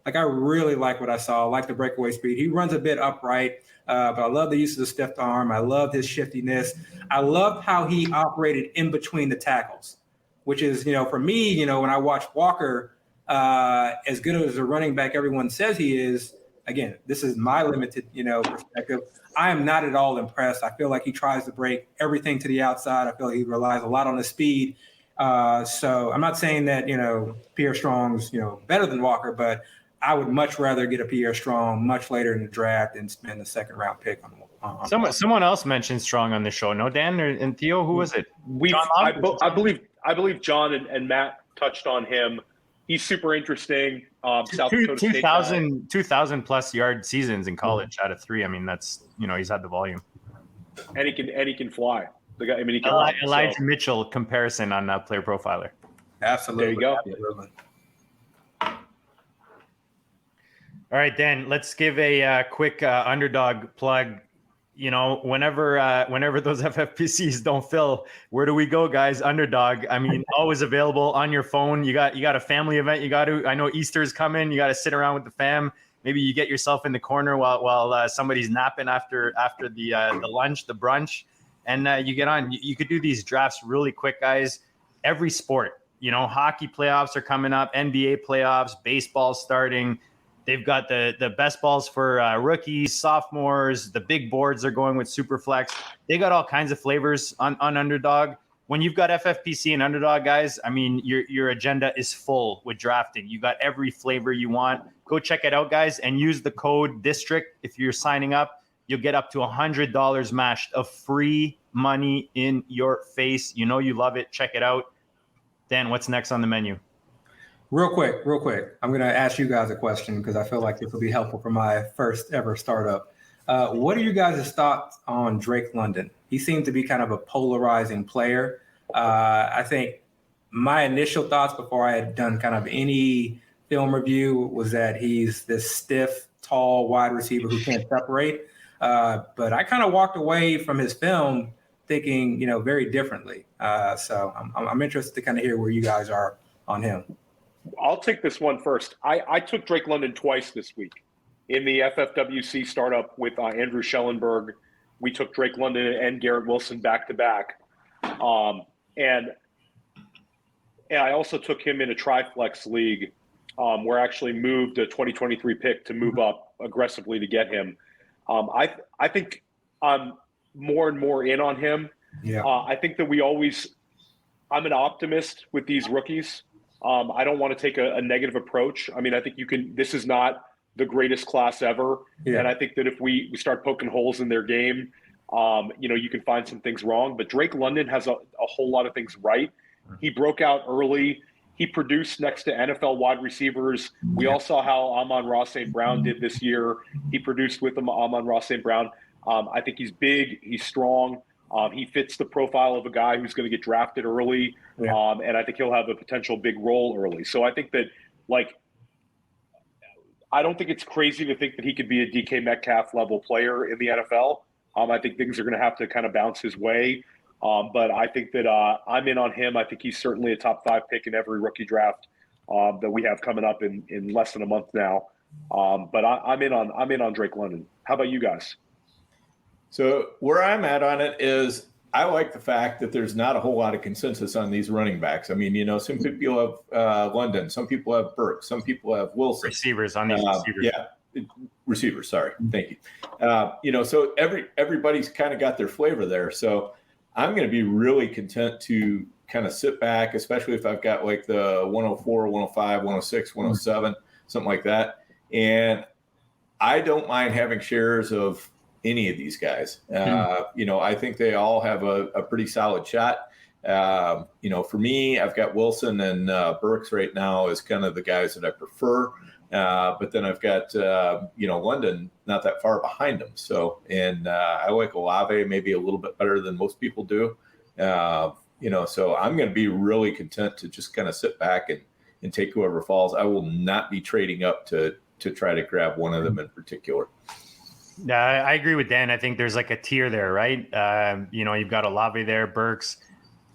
C: I like the breakaway speed. He runs a bit upright, but I love the use of the stiff arm. I love his shiftiness. I loved how he operated in between the tackles. Which is, for me, when I watch Walker, as good as a running back everyone says he is, again, this is my limited, perspective. I am not at all impressed. I feel like he tries to break everything to the outside. I feel like he relies a lot on his speed. So I'm not saying that, Pierre Strong's, better than Walker, but I would much rather get a Pierre Strong much later in the draft and spend the 2nd round pick on
D: Someone else mentioned Strong on the show. No, Dan and Theo, who was it?
E: I believe John and Matt touched on him. He's super interesting. South Dakota State
D: 2,000 plus yard seasons in college out of 3. I mean, that's he's had the volume.
E: And he can fly. The guy. I mean, he can.
D: Elijah Mitchell comparison on Player Profiler.
C: Absolutely.
E: There you go.
C: Absolutely.
D: All right, Dan. Let's give a quick Underdog plug. whenever those FFPCs don't fill, where do we go, guys? Underdog. I mean, always available on your phone. You got a family event. I know Easter's coming. You got to sit around with the fam. Maybe you get yourself in the corner while somebody's napping after the lunch, the brunch, and you get on. You could do these drafts really quick, guys. Every sport, hockey playoffs are coming up, NBA playoffs, baseball starting. They've got the best balls for rookies, sophomores. The big boards are going with Superflex. They got all kinds of flavors on Underdog. When you've got FFPC and Underdog, guys, I mean, your agenda is full with drafting. You got every flavor you want. Go check it out, guys, and use the code DISTRICT if you're signing up. You'll get up to $100 matched of free money in your face. You love it. Check it out. Dan, what's next on the menu?
C: Real quick. I'm going to ask you guys a question because I feel like this will be helpful for my first ever startup. What are you guys' thoughts on Drake London? He seems to be kind of a polarizing player. I think my initial thoughts before I had done kind of any film review was that he's this stiff, tall wide receiver who can't separate. But I kind of walked away from his film thinking, very differently. So I'm interested to kind of hear where you guys are on him.
E: I'll take this one first. I took Drake London twice this week in the FFWC startup with Andrew Schellenberg. We took Drake London and Garrett Wilson back to back. And I also took him in a Triflex league where I actually moved a 2023 pick to move up aggressively to get him. I think I'm more and more in on him.
C: Yeah.
E: I think that I'm an optimist with these rookies. I don't want to take a negative approach. I mean, I think this is not the greatest class ever. Yeah. And I think that if we start poking holes in their game, you can find some things wrong. But Drake London has a whole lot of things right. He broke out early. He produced next to NFL wide receivers. We all saw how Amon-Ra St. Brown did this year. He produced with Amon-Ra St. Brown. I think he's big. He's strong. He fits the profile of a guy who's going to get drafted early, and I think he'll have a potential big role early. So I think that, I don't think it's crazy to think that he could be a DK Metcalf level player in the NFL. I think things are going to have to kind of bounce his way. But I think that I'm in on him. I think he's certainly a top 5 pick in every rookie draft that we have coming up in less than a month now. But I'm in on Drake London. How about you guys?
A: So where I'm at on it is I like the fact that there's not a whole lot of consensus on these running backs. I mean, some people have London, some people have Burke, some people have Wilson.
D: Receivers on these receivers.
A: Yeah, receivers. Sorry, thank you. So everybody's kind of got their flavor there. So I'm going to be really content to kind of sit back, especially if I've got like the 104, 105, 106, 107, something like that. And I don't mind having shares of any of these guys. I think they all have a pretty solid shot. For me, I've got Wilson and Burks right now as kind of the guys that I prefer. But then I've got, London not that far behind them. So, and I like Olave maybe a little bit better than most people do. So I'm going to be really content to just kind of sit back and take whoever falls. I will not be trading up to try to grab one of them in particular.
D: I agree with Dan. I think there's like a tier there, right? You've got Olave there, Burks.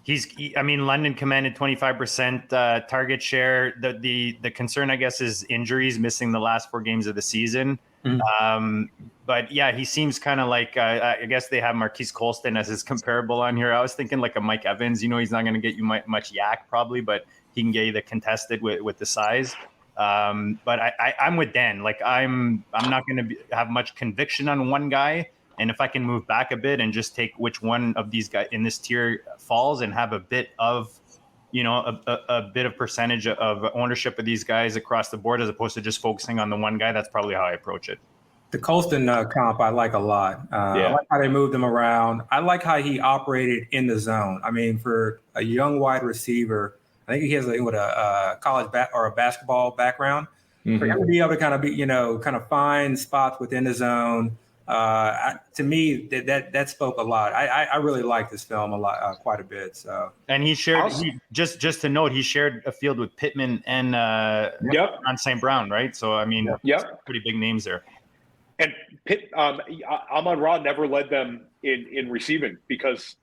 D: London commanded 25% target share. The concern, I guess, is injuries, missing the last 4 games of the season. Mm-hmm. But yeah, he seems kind of like, I guess they have Marquise Colston as his comparable on here. I was thinking like a Mike Evans. He's not going to get you much yak probably, but he can get you the contested with the size. But I'm with Dan. Like I'm not going to have much conviction on one guy. And if I can move back a bit and just take which one of these guys in this tier falls and have a bit of, a bit of percentage of ownership of these guys across the board, as opposed to just focusing on the one guy, that's probably how I approach it.
C: The Colston comp I like a lot. I like how they moved him around. I like how he operated in the zone. I mean, for a young wide receiver, I think he has a college or a basketball background. Mm-hmm. For him to be able to kind of kind of find spots within the zone. To me, that spoke a lot. I really like this film a lot, quite a bit. So,
D: and he shared just to note, he shared a field with Pittman and on St. Brown, right? So I mean, pretty big names there.
E: And Pitt, Amon-Ra never led them in receiving because,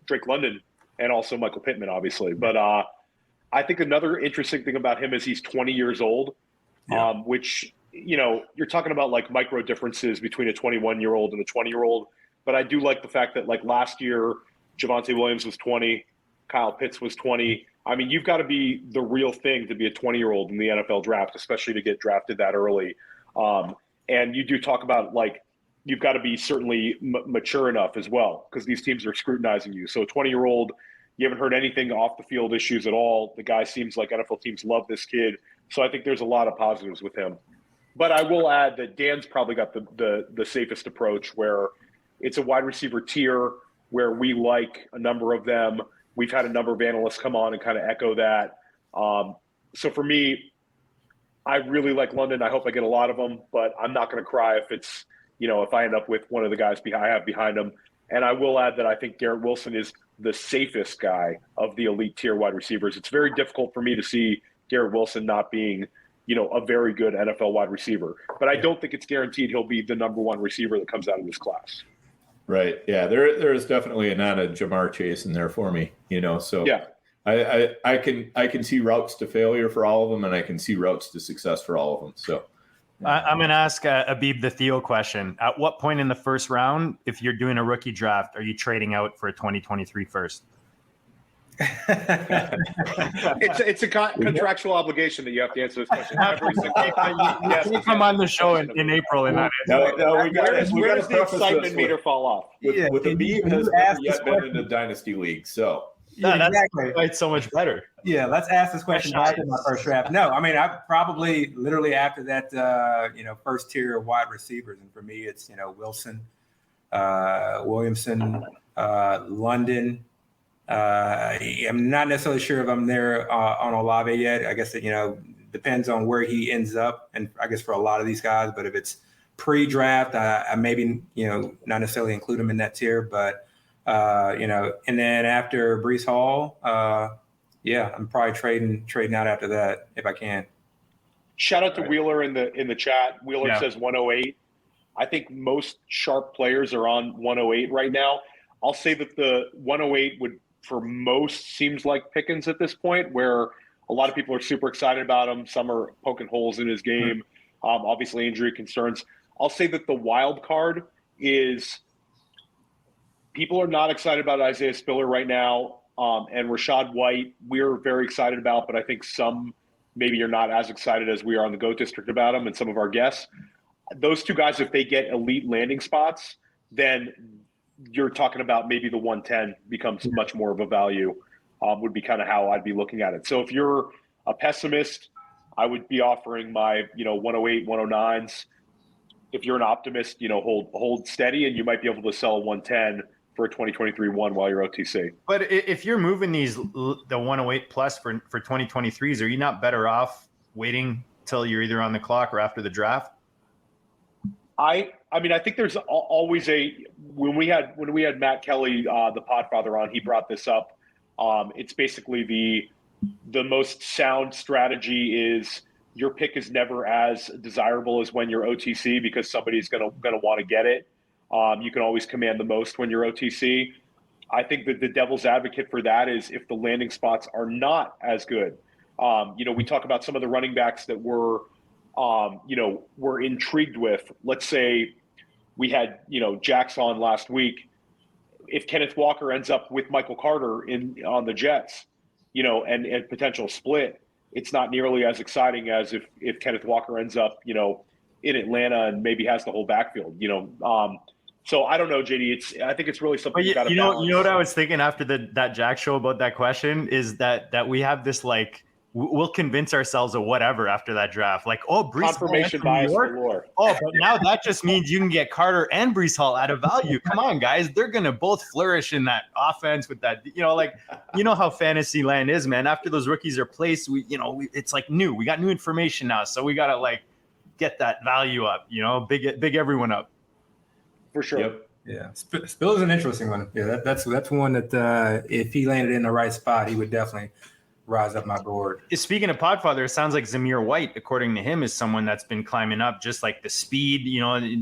E: Drake London and also Michael Pittman, obviously. But I think another interesting thing about him is he's 20 years old, which, you're talking about like micro differences between a 21-year-old and a 20-year-old. But I do like the fact that like last year, Javonte Williams was 20, Kyle Pitts was 20. I mean, you've got to be the real thing to be a 20-year-old in the NFL draft, especially to get drafted that early. And you do talk about like you've got to be certainly mature enough as well because these teams are scrutinizing you. So a 20-year-old, you haven't heard anything off the field issues at all. The guy seems like NFL teams love this kid. So I think there's a lot of positives with him. But I will add that Dan's probably got the safest approach where it's a wide receiver tier where we like a number of them. We've had a number of analysts come on and kind of echo that. So for me, I really like London. I hope I get a lot of them, but I'm not going to cry if it's, if I end up with one of the guys I have behind him. And I will add that I think Garrett Wilson is the safest guy of the elite tier wide receivers. It's very difficult for me to see Garrett Wilson not being, a very good NFL wide receiver. But I don't think it's guaranteed he'll be the number one receiver that comes out of this class.
A: Right. Yeah. There is definitely not a Jamar Chase in there for me, so
E: yeah.
A: I can see routes to failure for all of them, and I can see routes to success for all of them. So
D: I'm going to ask Abib the Theo question. At what point in the first round, if you're doing a rookie draft, are you trading out for a 2023 first?
E: It's a contractual obligation that you have to answer this question. Every single
D: You come on the show in April and not.
E: Where does the excitement meter fall off?
A: With Abib has never yet been in a dynasty league, so.
D: Yeah, that's exactly. So much better.
C: Yeah, let's ask this question after my first draft. No, I mean, I probably literally after that, first tier of wide receivers. And for me, it's, Wilson, Williamson, London. I'm not necessarily sure if I'm there on Olave yet. I guess it, depends on where he ends up. And I guess for a lot of these guys, but if it's pre-draft, I maybe, not necessarily include him in that tier, but and then after Breece Hall, I'm probably trading out after that if I can.
E: Shout out to Wheeler in the chat. Wheeler says 108. I think most sharp players are on 108 right now. I'll say that the 108 would, for most, seems like Pickens at this point, where a lot of people are super excited about him. Some are poking holes in his game. Obviously, injury concerns. I'll say that the wild card is people are not excited about Isaiah Spiller right now. And Rachaad White, we're very excited about, but I think some maybe are not as excited as we are on the GOAT District about him and some of our guests. Those two guys, if they get elite landing spots, then you're talking about maybe the 110 becomes much more of a value, would be kind of how I'd be looking at it. So if you're a pessimist, I would be offering my, 108, 109s. If you're an optimist, hold steady, and you might be able to sell a 110 for a 2023 one while you're OTC.
D: But if you're moving the 108 plus for 2023s, are you not better off waiting till you're either on the clock or after the draft?
E: I mean, I think there's always when we had Matt Kelly, the Podfather, on, he brought this up. It's basically the most sound strategy is your pick is never as desirable as when you're OTC because somebody's gonna want to get it. You can always command the most when you're OTC. I think that the devil's advocate for that is if the landing spots are not as good. We talk about some of the running backs that we're intrigued with. Let's say we had, Jax on last week. If Kenneth Walker ends up with Michael Carter on the Jets, and potential split, it's not nearly as exciting as if Kenneth Walker ends up, in Atlanta and maybe has the whole backfield, So I don't know, JD. I think it's really something you got to balance.
D: You know what I was thinking after that Jack show about that question is that we have this we'll convince ourselves of whatever after that draft. Like, Breece
E: confirmation bias galore.
D: But now that just means you can get Carter and Breece Hall at a value. Come on, guys. They're going to both flourish in that offense with that, how fantasy land is, man. After those rookies are placed, it's like new. We got new information now. So we got to get that value up, big everyone up.
E: For sure.
A: Yep.
C: Yeah. Spiller's an interesting one. Yeah. That's one that if he landed in the right spot, he would definitely rise up my board.
D: Speaking of Podfather, it sounds like Zamir White, according to him, is someone that's been climbing up, just like the speed.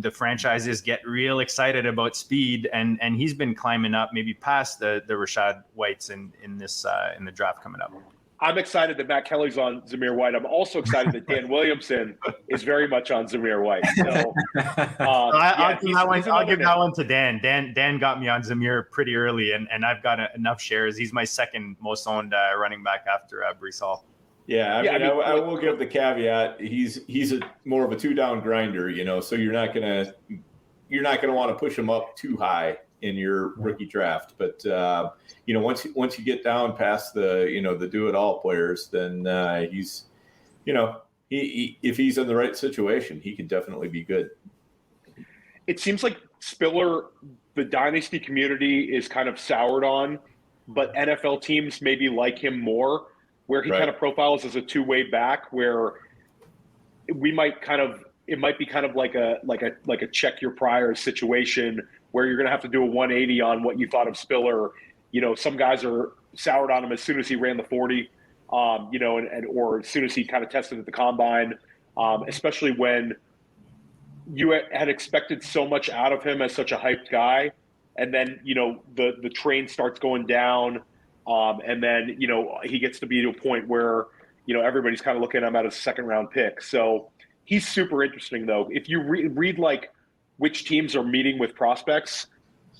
D: The franchises get real excited about speed, and he's been climbing up, maybe past the Rashad Whites in the draft coming up.
E: I'm excited that Matt Kelly's on Zamir White. I'm also excited that Dan Williamson is very much on Zamir White. So
D: I'll give that one to Dan. Dan got me on Zamir pretty early, and I've got enough shares. He's my second most owned running back after Breece Hall.
A: Yeah, I will give the caveat. He's more of a 2-down grinder, so you're not gonna want to push him up too high in your rookie draft. But once you get down past the do it all players, then he's if he's in the right situation, he could definitely be good.
E: It seems like Spiller, the dynasty community is kind of soured on, but NFL teams maybe like him more, where he kind of profiles as a two-way back, where it might be kind of like a check your priors situation, where you're going to have to do a 180 on what you thought of Spiller. Some guys are soured on him as soon as he ran the 40, or as soon as he kind of tested at the combine, especially when you had expected so much out of him as such a hyped guy. And then, the train starts going down. And then, he gets to be to a point where, everybody's kind of looking at him as a second-round pick. So he's super interesting, though. If you read which teams are meeting with prospects,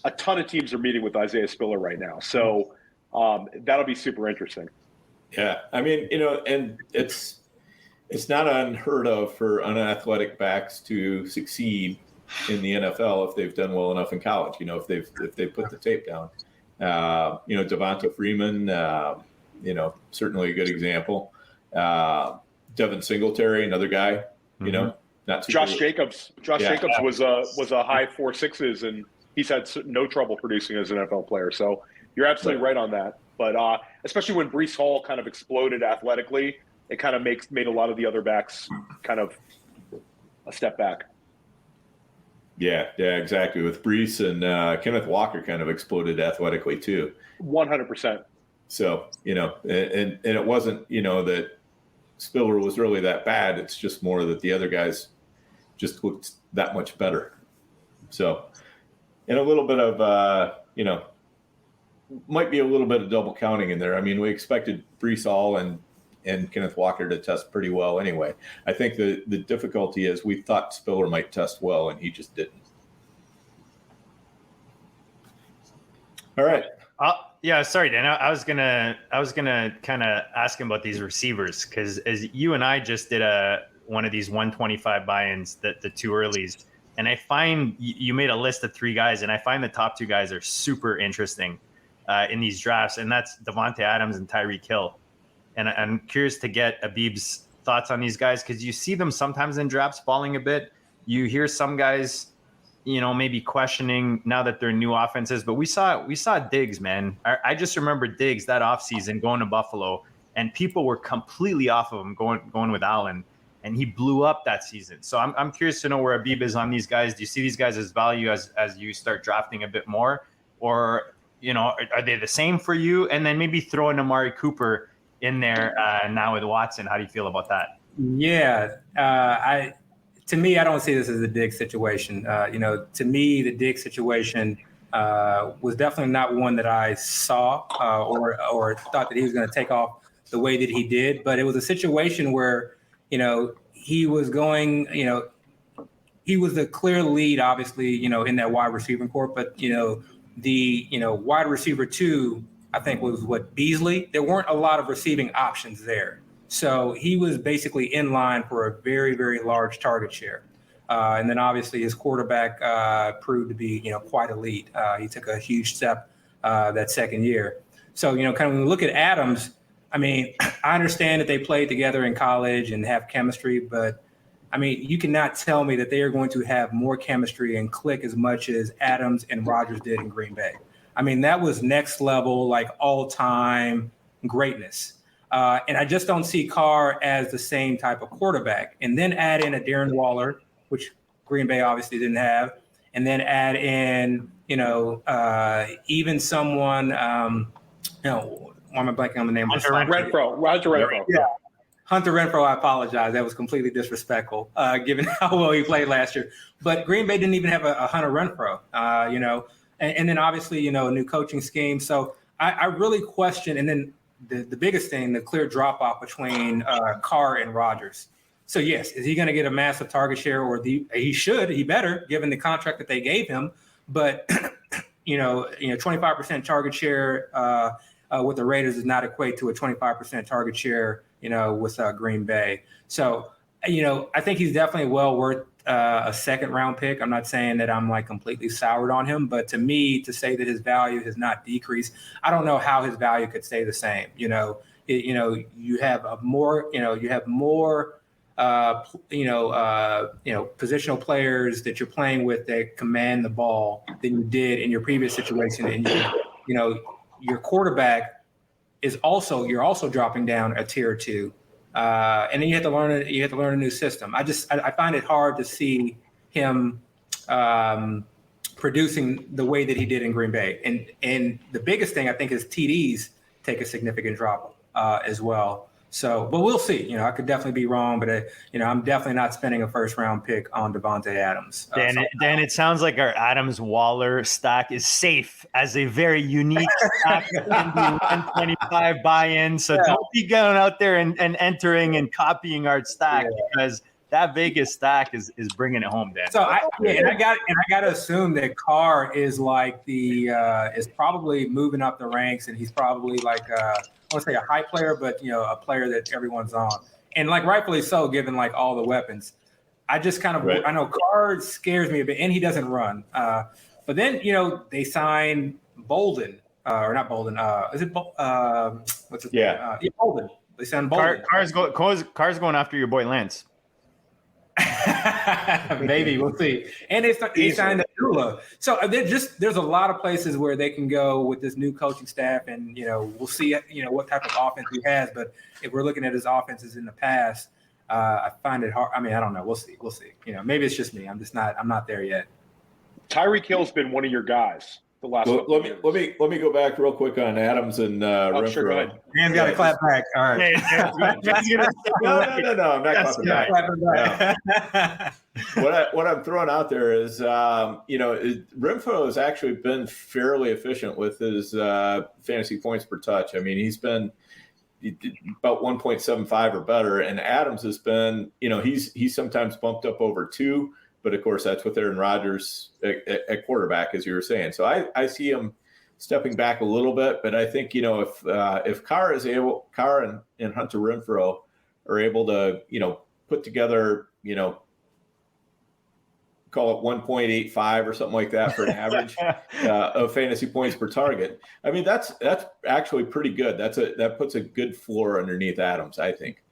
E: a ton of teams are meeting with Isaiah Spiller right now. So that'll be super interesting.
A: Yeah. I mean, and it's not unheard of for unathletic backs to succeed in the NFL if they've done well enough in college, if they've put the tape down. Devonta Freeman, certainly a good example. Devin Singletary, another guy, not too
E: Josh
A: good.
E: Jacobs. Jacobs was a high 4.6s, and he's had no trouble producing as an NFL player. So you're absolutely right on that. But especially when Breece Hall kind of exploded athletically, it kind of made a lot of the other backs kind of a step back.
A: Yeah, exactly. With Breece and Kenneth Walker kind of exploded athletically too.
E: 100%.
A: So, and it wasn't, that Spiller was really that bad. It's just more that the other guys just looked that much better. So, and a little bit of, might be a little bit of double counting in there. I mean, we expected Breece Hall and Kenneth Walker to test pretty well anyway. I think the difficulty is we thought Spiller might test well, and he just didn't. All right.
D: Yeah, sorry, Dan. I was gonna kind of ask him about these receivers, because as you and I just did one of these 125 buy-ins, the two earlies, and I find you made a list of 3 guys, and I find the top 2 guys are super interesting in these drafts, and that's Devontae Adams and Tyreek Hill. And I'm curious to get Abib's thoughts on these guys, because you see them sometimes in drafts falling a bit. You hear some guys, maybe questioning now that they're new offenses. But we saw Diggs, man. I just remember Diggs that offseason going to Buffalo, and people were completely off of him going with Allen, and he blew up that season. So I'm curious to know where Abib is on these guys. Do you see these guys as value as you start drafting a bit more, or are they the same for you? And then maybe throw in Amari Cooper in there now with Watson. How do you feel about that?
C: Yeah, to me, I don't see this as a Diggs situation. To me, the Diggs situation was definitely not one that I saw or thought that he was going to take off the way that he did. But it was a situation where, he was going, he was the clear lead, obviously, in that wide receiving corps. But, the wide receiver 2, I think, was Beasley. There weren't a lot of receiving options there. So he was basically in line for a very, very large target share. And then obviously his quarterback proved to be, quite elite. He took a huge step that second year. So, kind of when we look at Adams, I mean, I understand that they played together in college and have chemistry, but I mean, you cannot tell me that they are going to have more chemistry and click as much as Adams and Rodgers did in Green Bay. I mean, that was next level, like all-time greatness. And I just don't see Carr as the same type of quarterback. And then add in a Darren Waller, which Green Bay obviously didn't have, and then add in, even someone, one why am I blanking on the name?
D: Hunter
E: Renfro, Roger Renfro.
C: Yeah. Hunter Renfro, I apologize. That was completely disrespectful, given how well he played last year. But Green Bay didn't even have a Hunter Renfro, and then obviously, a new coaching scheme. So I really question, and then the biggest thing, the clear drop-off between Carr and Rodgers. So, yes, is he going to get a massive target share, or he better, given the contract that they gave him. But, 25% target share with the Raiders does not equate to a 25% target share, with Green Bay. So, I think he's definitely well worth a second round pick. I'm not saying that I'm like completely soured on him, but to me, to say that his value has not decreased, I don't know how his value could stay the same. You have more positional players that you're playing with that command the ball than you did in your previous situation. And, your quarterback you're also dropping down a tier or two. And then you have to learn a new system. I find it hard to see him producing the way that he did in Green Bay. And the biggest thing I think is TDs take a significant drop as well. So, but we'll see. I could definitely be wrong, but I'm definitely not spending a first round pick on Davante Adams.
D: Dan, it sounds like our Adams Waller stack is safe as a very unique stack in the 125 buy-in. So don't be going out there and entering and copying our stack because that Vegas stack is bringing it home, Dan.
C: So I got to assume that Carr is like is probably moving up the ranks, and he's probably like I want to say a high player, but a player that everyone's on, and like rightfully so, given like all the weapons. I just kind of I know Carr scares me a bit, and he doesn't run. But then they signed Bolden or not Bolden? Is it what's his name? Bolden. They signed Bolden.
D: Carr's going after your boy Lance.
C: Maybe we'll see. And they signed Abdullah. So there's a lot of places where they can go with this new coaching staff, and we'll see what type of offense he has. But if we're looking at his offenses in the past, I find it hard. I mean, I don't know. We'll see. Maybe it's just me. I'm not there yet.
E: Tyreek Hill's been one of your guys the last.
A: Let me go back real quick on Adams and Renfro.
E: Sure, go ahead.
C: Dan's got to clap back. All right.
A: No, I'm not clapping back. What I'm throwing out there is, Renfro has actually been fairly efficient with his fantasy points per touch. I mean, he's been about 1.75 or better, and Adams has been, he's sometimes bumped up over 2. But of course, that's with Aaron Rodgers at quarterback, as you were saying. So I see him stepping back a little bit. But I think if Carr and Hunter Renfro are able to put together call it 1.85 or something like that for an average of fantasy points per target. I mean that's actually pretty good. That puts a good floor underneath Adams, I think.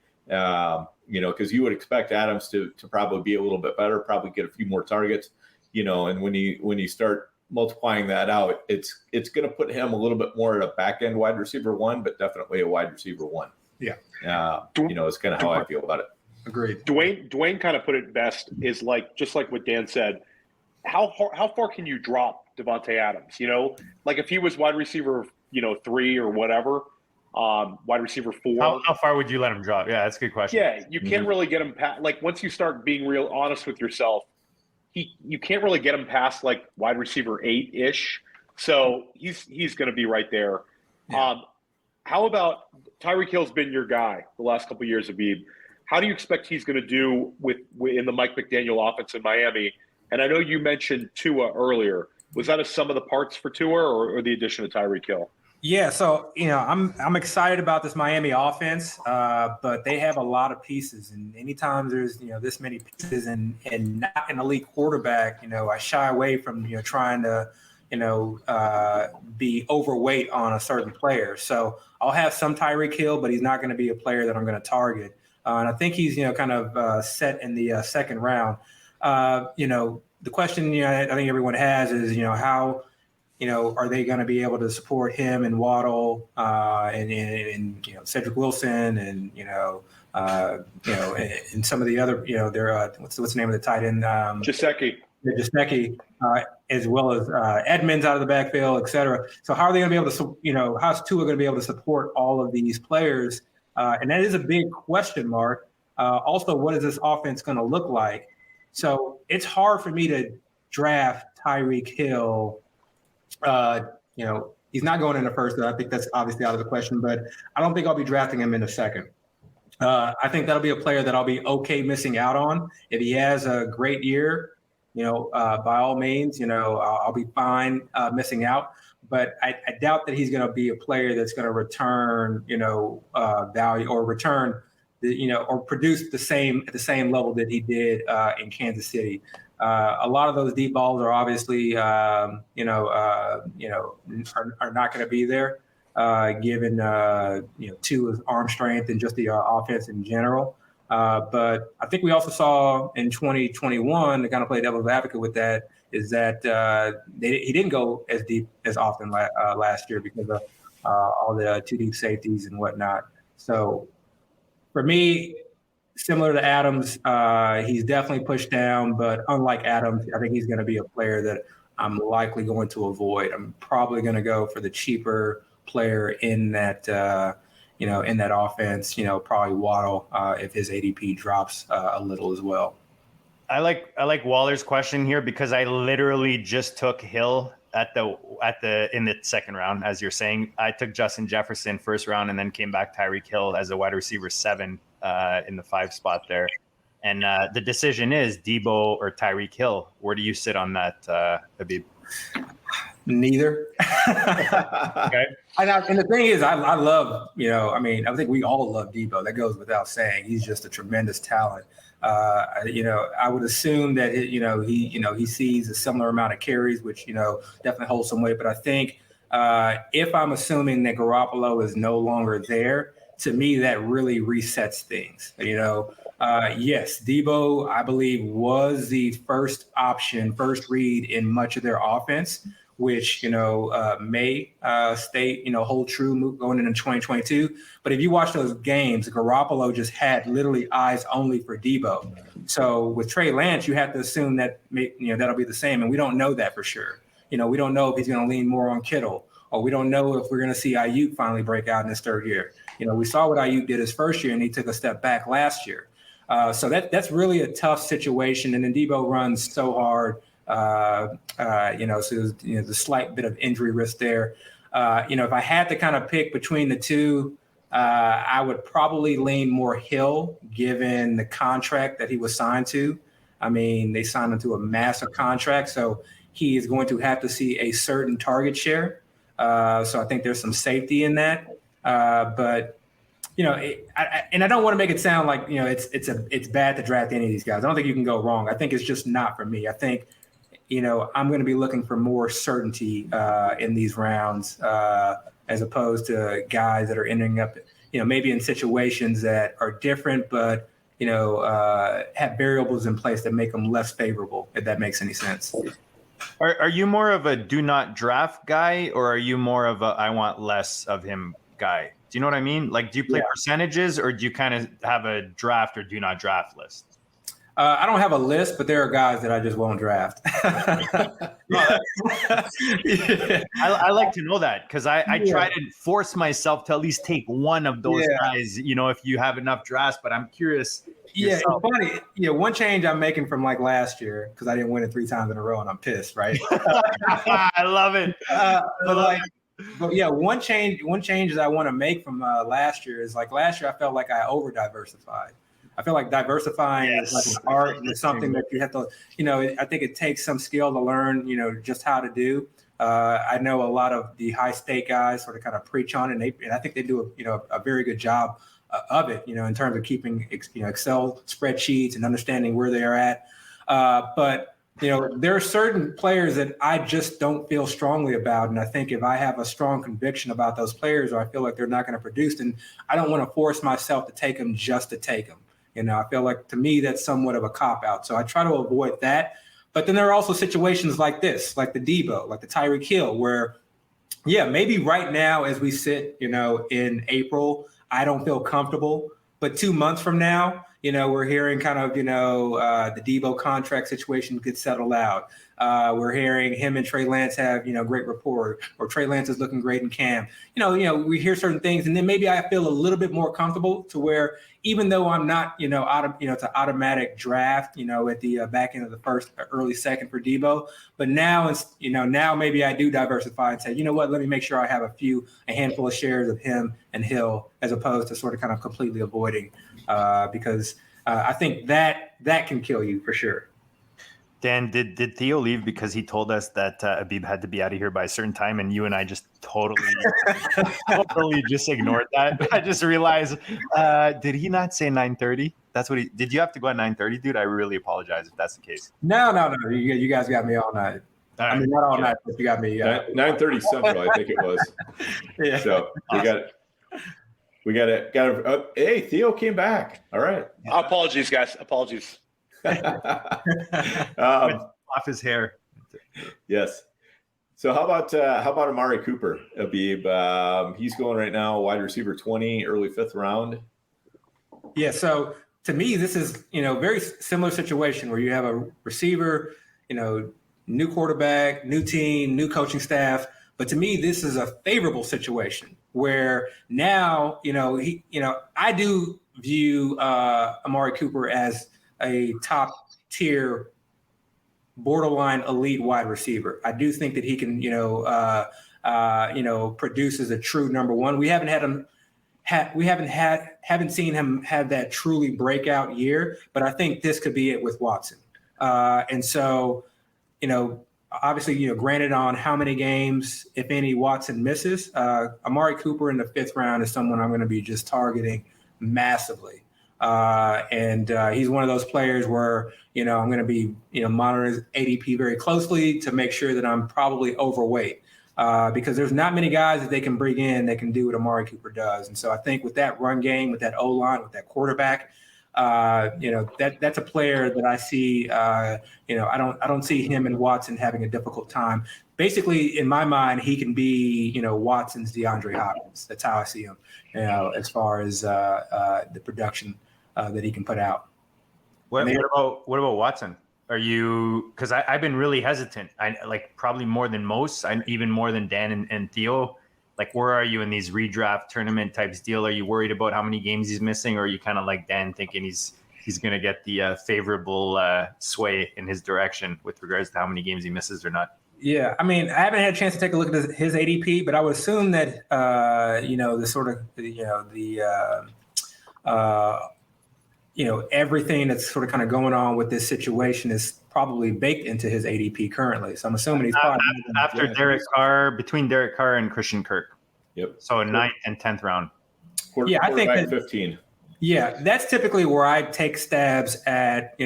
A: Because you would expect Adams to probably be a little bit better, probably get a few more targets, and when you start multiplying that out, it's going to put him a little bit more at a back end wide receiver 1, but definitely a wide receiver 1.
C: Yeah.
A: It's kind of how I feel about it.
C: Agreed.
E: Dwayne kind of put it best is just like what Dan said. How far can you drop Davante Adams? Like if he was wide receiver, 3 or whatever. Wide receiver 4.
D: How far would you let him drop? Yeah, that's a good question.
E: Yeah, you can't really get him past. Like once you start being real honest with yourself, you can't really get him past like wide receiver 8-ish. So he's going to be right there. Yeah. How about Tyreek Hill's been your guy the last couple of years, Abib? How do you expect he's going to do in the Mike McDaniel offense in Miami? And I know you mentioned Tua earlier. Was that a sum of the parts for Tua or the addition of Tyreek Hill?
C: Yeah, so I'm excited about this Miami offense, but they have a lot of pieces, and anytime there's this many pieces and not an elite quarterback, I shy away from trying to be overweight on a certain player. So I'll have some Tyreek Hill, but he's not going to be a player that I'm going to target, and I think he's kind of set in the second round. The question I think everyone has is how. Are they going to be able to support him and Waddle and Cedric Wilson and and some of the other their what's the name of the tight end?
E: Gesicki.
C: Jasecki, as well as Edmonds out of the backfield, et cetera. So how are they going to be able to, how's Tua going to be able to support all of these players? And that is a big question mark. Also, what is this offense going to look like? So it's hard for me to draft Tyreek Hill. He's not going in the first. I think that's obviously out of the question, but I don't think I'll be drafting him in the second. I think that'll be a player that I'll be okay missing out on. If he has a great year, by all means, I'll be fine missing out. But I doubt that he's going to be a player that's going to return, value or return, or produce at the same level that he did in Kansas City. A lot of those deep balls are obviously, are not going to be there, given Tua's arm strength and just the offense in general. But I think we also saw in 2021, to kind of play devil's advocate with that, is that he didn't go as deep as often last year because of all the two deep safeties and whatnot. So for me, similar to Adams, he's definitely pushed down, but unlike Adams, I think he's going to be a player that I'm likely going to avoid. I'm probably going to go for the cheaper player in that, in that offense, probably Waddle, if his ADP drops a little as well.
D: I like Waller's question here because I literally just took Hill in the second round, as you're saying. I took Justin Jefferson first round and then came back Tyreek Hill as a wide receiver 7 in the 5 spot there. And the decision is Debo or Tyreek Hill. Where do you sit on that, Abib?
C: Neither.
D: Okay.
C: And the thing is, I love, I think we all love Debo. That goes without saying. He's just a tremendous talent. I would assume that he sees a similar amount of carries, which definitely holds some weight. But I think if I'm assuming that Garoppolo is no longer there, to me that really resets things. Yes, Debo, I believe, was the first read in much of their offense, which may hold true going into 2022. But if you watch those games, Garoppolo just had literally eyes only for Debo. So with Trey Lance, you have to assume that that'll be the same, and we don't know that for sure. We don't know if he's going to lean more on Kittle, or we don't know if we're going to see Ayuk finally break out in his third year. We saw what Ayuk did his first year, and he took a step back last year. So that's really a tough situation, and then Debo runs so hard. So there's the slight bit of injury risk there. If I had to kind of pick between the two, I would probably lean more Hill, given the contract that he was signed to. I mean, they signed him to a massive contract, so he is going to have to see a certain target share. So I think there's some safety in that. But I don't want to make it sound like it's bad to draft any of these guys. I don't think you can go wrong. I think it's just not for me. I think I'm going to be looking for more certainty in these rounds as opposed to guys that are ending up, maybe in situations that are different, but, have variables in place that make them less favorable, if that makes any sense.
D: Are you more of a do not draft guy, or are you more of a I want less of him guy? Do you know what I mean? Like, do you play percentages, or do you kind of have a draft or do not draft list?
C: I don't have a list, but there are guys that I just won't draft.
D: I like to know that, because I try to force myself to at least take one of those guys, if you have enough drafts, but I'm curious.
C: Yeah, it's funny. One change I'm making from like last year, because I didn't win it 3 times in a row and I'm pissed, right?
D: I love it.
C: One change that I want to make from last year is, like, last year I felt like I over diversified. I feel like diversifying is like an art, and it's something that you have to, I think it takes some skill to learn, just how to do. I know a lot of the high stake guys sort of kind of preach on it, and I think they do a very good job of it, in terms of keeping, Excel spreadsheets and understanding where they are at. But there are certain players that I just don't feel strongly about. And I think if I have a strong conviction about those players, or I feel like they're not going to produce, then I don't want to force myself to take them just to take them. I feel like, to me, that's somewhat of a cop-out. So I try to avoid that. But then there are also situations like this, like the Debo, like the Tyreek Hill, where, maybe right now as we sit, in April, I don't feel comfortable. But 2 months from now, we're hearing kind of, the Debo contract situation gets settled out. We're hearing him and Trey Lance have, great rapport, or Trey Lance is looking great in camp. We hear certain things, and then maybe I feel a little bit more comfortable to where, even though I'm not, it's an automatic draft, at the back end of the first, early second for Debo. But now now maybe I do diversify and say, you know what, let me make sure I have a handful of shares of him and Hill, as opposed to sort of kind of completely avoiding, because I think that can kill you for sure.
D: Dan, did Theo leave because he told us that Abib had to be out of here by a certain time, and you and I just totally just ignored that? I just realized, did he not say 9:30? That's what did you have to go at 9:30, dude? I really apologize if that's the case.
C: No. You guys got me all night.
D: All right.
C: I mean, not all night, but you got me.
A: 9:30 Central, I think it was.
C: Yeah.
A: So we got it. Hey, Theo came back. All right.
E: Apologies, guys. Apologies.
D: Off his hair.
A: Yes. So how about Amari Cooper, Abib? He's going right now, wide receiver 20, early 5th round.
C: Yeah. So to me, this is very similar situation where you have a receiver, new quarterback, new team, new coaching staff. But to me, this is a favorable situation where now I do view Amari Cooper as a top tier, borderline elite wide receiver. I do think that he can, produce as a true number one. We haven't seen him have that truly breakout year, but I think this could be it with Watson. And so, obviously, granted on how many games, if any, Watson misses, Amari Cooper in the 5th round is someone I'm going to be just targeting massively. And he's one of those players where, I'm going to be, monitoring his ADP very closely to make sure that I'm probably overweight, because there's not many guys that they can bring in that can do what Amari Cooper does. And so I think with that run game, with that O-line, with that quarterback, that's a player that I see, I don't see him and Watson having a difficult time. Basically, in my mind, he can be, Watson's DeAndre Hopkins. That's how I see him, as far as the production that he can put out.
D: What about Watson? Are you, because I've been really hesitant. I probably more than most, even more than Dan and Theo. Like, where are you in these redraft tournament types deal? Are you worried about how many games he's missing, or are you kind of like Dan, thinking he's going to get the favorable sway in his direction with regards to how many games he misses or not?
C: Yeah, I mean, I haven't had a chance to take a look at his ADP, but I would assume that the sort of everything that's sort of kind of going on with this situation is probably baked into his ADP currently. So I'm assuming he's probably
D: after Derek Carr, between Derek Carr and Christian Kirk.
A: Yep.
D: So 9th and 10th round.
C: Yeah, I think that
A: 15.
C: Yeah, that's typically where I take stabs at,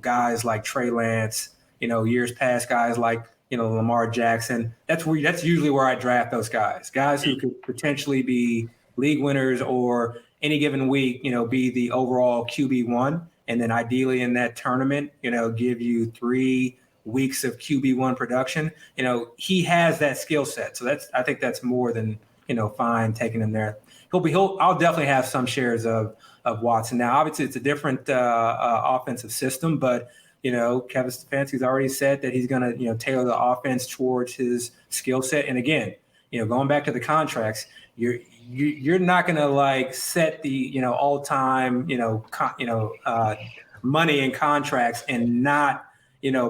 C: guys like Trey Lance, years past, guys like, Lamar Jackson. That's usually where I draft those guys who could potentially be league winners, or any given week, be the overall QB1. And then ideally in that tournament, give you 3 weeks of QB1 production. He has that skill set. So I think that's more than, fine taking him there. I'll definitely have some shares of Watson. Now, obviously it's a different offensive system, but Kevin Stefanski's already said that he's going to, tailor the offense towards his skill set. And again, going back to the contracts, you're not going to set the, all time, money in contracts and not,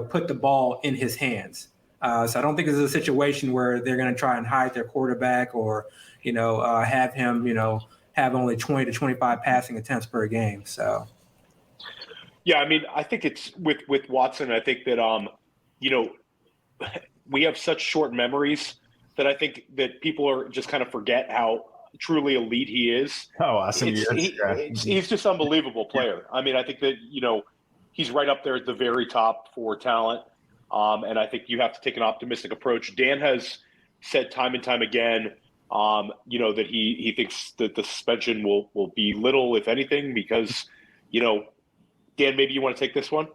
C: put the ball in his hands. So I don't think this is a situation where they're going to try and hide their quarterback, or, have him, have only 20 to 25 passing attempts per game. So.
E: Yeah, I mean, I think it's with Watson. I think that we have such short memories that I think that people are just kind of forget how truly elite he is.
D: Oh, awesome!
E: He's just an unbelievable player. I mean, I think that he's right up there at the very top for talent, and I think you have to take an optimistic approach. Dan has said time and time again, that he thinks that the suspension will be little, if anything, because Dan, maybe you want to take this one?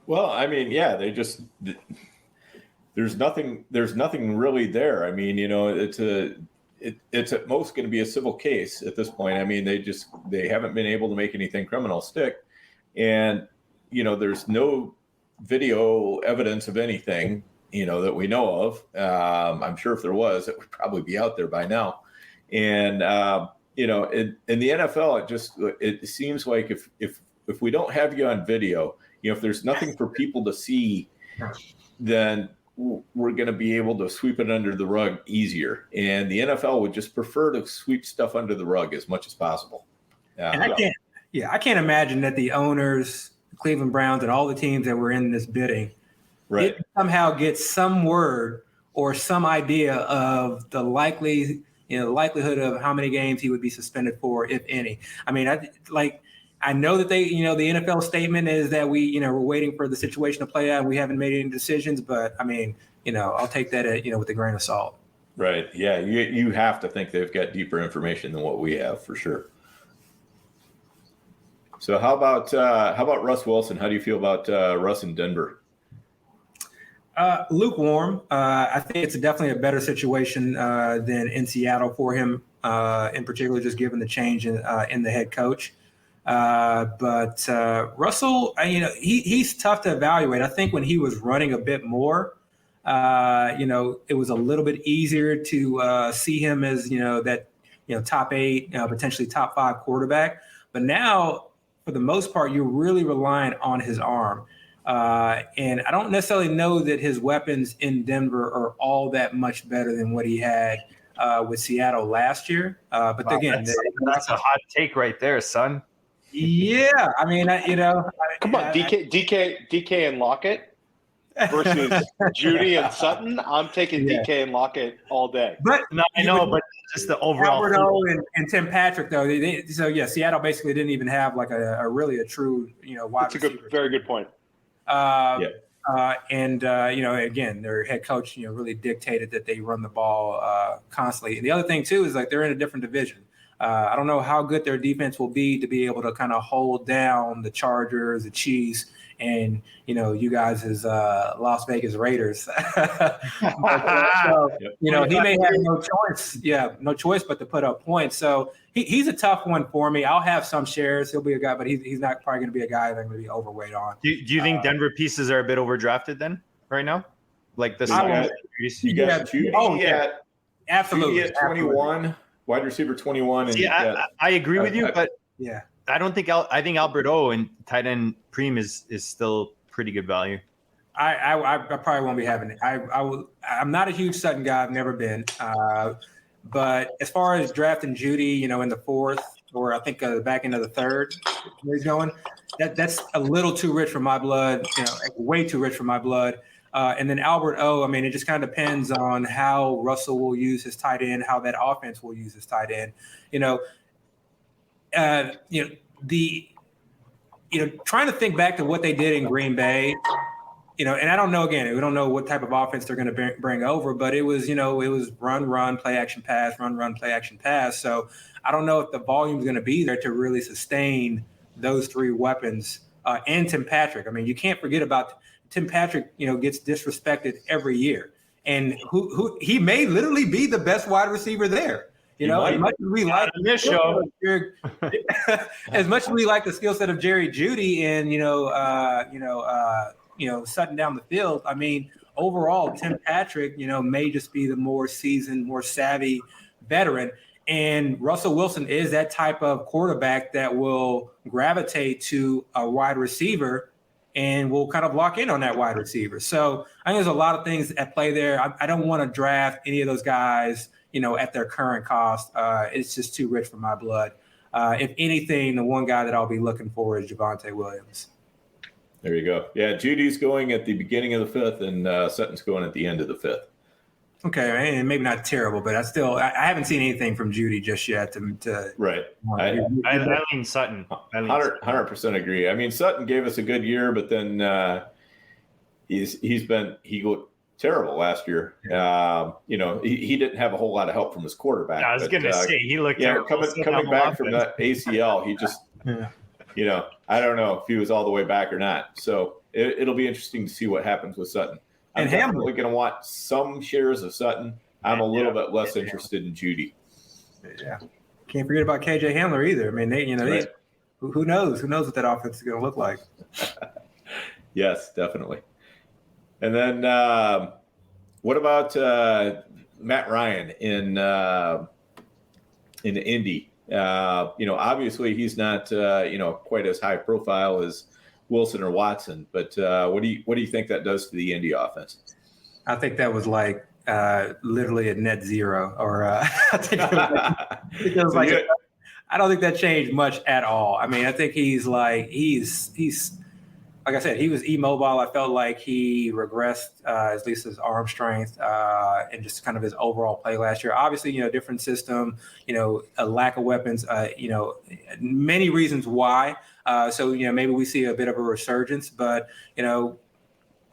A: Well, I mean, yeah, there's nothing really there. I mean, it's at most going to be a civil case at this point. I mean, they haven't been able to make anything criminal stick. And, there's no video evidence of anything, that we know of. I'm sure if there was, it would probably be out there by now. And, in the NFL, it seems like if we don't have you on video, if there's nothing for people to see, then we're going to be able to sweep it under the rug easier. And the NFL would just prefer to sweep stuff under the rug as much as possible.
C: And I can't imagine that the owners, Cleveland Browns, and all the teams that were in this bidding,
A: right,
C: somehow get some word or some idea of the likelihood of how many games he would be suspended for, if any. I mean, I know that the NFL statement is that we're waiting for the situation to play out and we haven't made any decisions, but I mean, I'll take that with a grain of salt.
A: Right. Yeah. You have to think they've got deeper information than what we have, for sure. So how about Russ Wilson? How do you feel about Russ in Denver?
C: Lukewarm. I think it's definitely a better situation than in Seattle for him, in particular, just given the change in the head coach. But Russell, he's tough to evaluate. I think when he was running a bit more, it was a little bit easier to see him as that top 8, potentially top 5 quarterback. But now, for the most part, you're really relying on his arm. And I don't necessarily know that his weapons in Denver are all that much better than what he had with Seattle last year. But wow, again,
D: that's a hot take right there, son.
C: Yeah, I mean,
E: come on, DK and Lockett versus Judy and Sutton. I'm taking DK and Lockett all day.
C: But
D: no, I know, but just the overall.
C: Alberto and Tim Patrick, though. Seattle basically didn't even have like a really true wide receiver.
E: That's a very good point.
C: And again, their head coach really dictated that they run the ball constantly. And the other thing too is like they're in a different division. I don't know how good their defense will be to be able to kind of hold down the Chargers, the Chiefs, and you guys as Las Vegas Raiders. He may have no choice but to put up points. So he's a tough one for me. I'll have some shares. He'll be a guy, but he's not probably going to be a guy that I'm going to be overweight on.
D: Do you think Denver pieces are a bit overdrafted then right now? Like this?
A: You got Judy at
C: absolutely
A: at 21. Wide receiver 21. And
D: I agree with you, but I don't think I think Alberto and tight end Preem is still pretty good value.
C: I probably won't be having it. I'm not a huge Sutton guy. I've never been. But as far as drafting Judy, in the 4th or I think the back end of the 3rd, where he's going, that's a little too rich for my blood. Way too rich for my blood. And then Albert O, I mean, it just kind of depends on how Russell will use his tight end, how that offense will use his tight end. Trying to think back to what they did in Green Bay, and I don't know, again, we don't know what type of offense they're going to bring over, but it was run, play action pass, run, play action pass. So I don't know if the volume is going to be there to really sustain those 3 weapons and Tim Patrick. I mean, you can't forget about Tim Patrick, gets disrespected every year, and who he may literally be the best wide receiver there. As much as we like this show, as much as we like the skill set of Jerry Jeudy and Sutton down the field, I mean, overall, Tim Patrick, may just be the more seasoned, more savvy veteran. And Russell Wilson is that type of quarterback that will gravitate to a wide receiver and we'll kind of lock in on that wide receiver. So I think there's a lot of things at play there. I don't want to draft any of those guys, at their current cost. It's just too rich for my blood. If anything, the one guy that I'll be looking for is Javonte Williams.
A: There you go. Yeah, Judy's going at the beginning of the 5th, and Sutton's going at the end of the 5th.
C: Okay, and maybe not terrible, but I haven't seen anything from Judy just yet.
A: Right.
D: I lean Sutton.
A: 100% agree. I mean, Sutton gave us a good year, but then he looked terrible last year. He didn't have a whole lot of help from his quarterback.
D: I was going to say he looked terrible.
A: Coming back from that ACL, he just I don't know if he was all the way back or not. So it'll be interesting to see what happens with Sutton. I'm definitely going to want some shares of Sutton. I'm a little bit less interested in Judy.
C: Yeah, can't forget about KJ Hamler either. I mean, who knows? Who knows what that offense is going to look like?
A: Yes, definitely. And then what about Matt Ryan in Indy? Obviously he's not quite as high profile as Wilson or Watson, but what do you think that does to the Indy offense?
C: I think that was like literally a net zero, or I think it was like I don't think that changed much at all. I mean, I think he's like I said, he was immobile. I felt like he regressed, at least his arm strength, and just kind of his overall play last year. Obviously, different system, a lack of weapons, many reasons why. So maybe we see a bit of a resurgence, but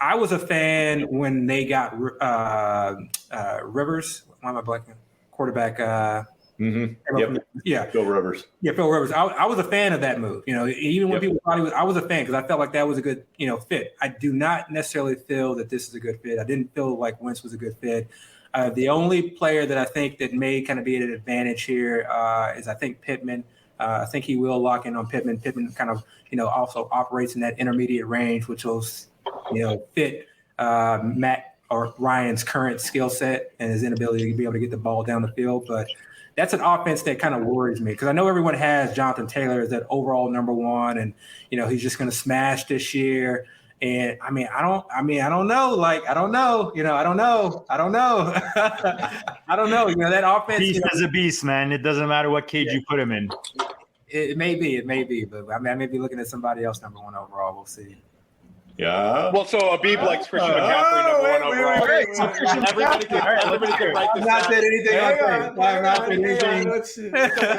C: I was a fan when they got Rivers. Why am I blanking? Quarterback.
A: Yep.
C: Yeah,
A: Phil Rivers.
C: Yeah, Phil Rivers. I was a fan of that move. Even when people thought he was, I was a fan because I felt like that was a good, fit. I do not necessarily feel that this is a good fit. I didn't feel like Wentz was a good fit. The only player that I think that may kind of be at an advantage here is I think Pittman. I think he will lock in on Pittman. Pittman kind of, also operates in that intermediate range, which will, fit Matt or Ryan's current skill set and his inability to be able to get the ball down the field. But that's an offense that kind of worries me because I know everyone has Jonathan Taylor as that overall number one, and he's just going to smash this year. And I don't know. Like, I don't know. I don't know. I don't know. That offense.
D: Beast is a beast, man. It doesn't matter what cage you put him in.
C: It may be, but I may be looking at somebody else number one overall. We'll see.
A: Yeah.
E: Well, so Abib likes Christian McCaffrey number one overall. Everybody can write this down.
C: Said anything. I'm not saying anything.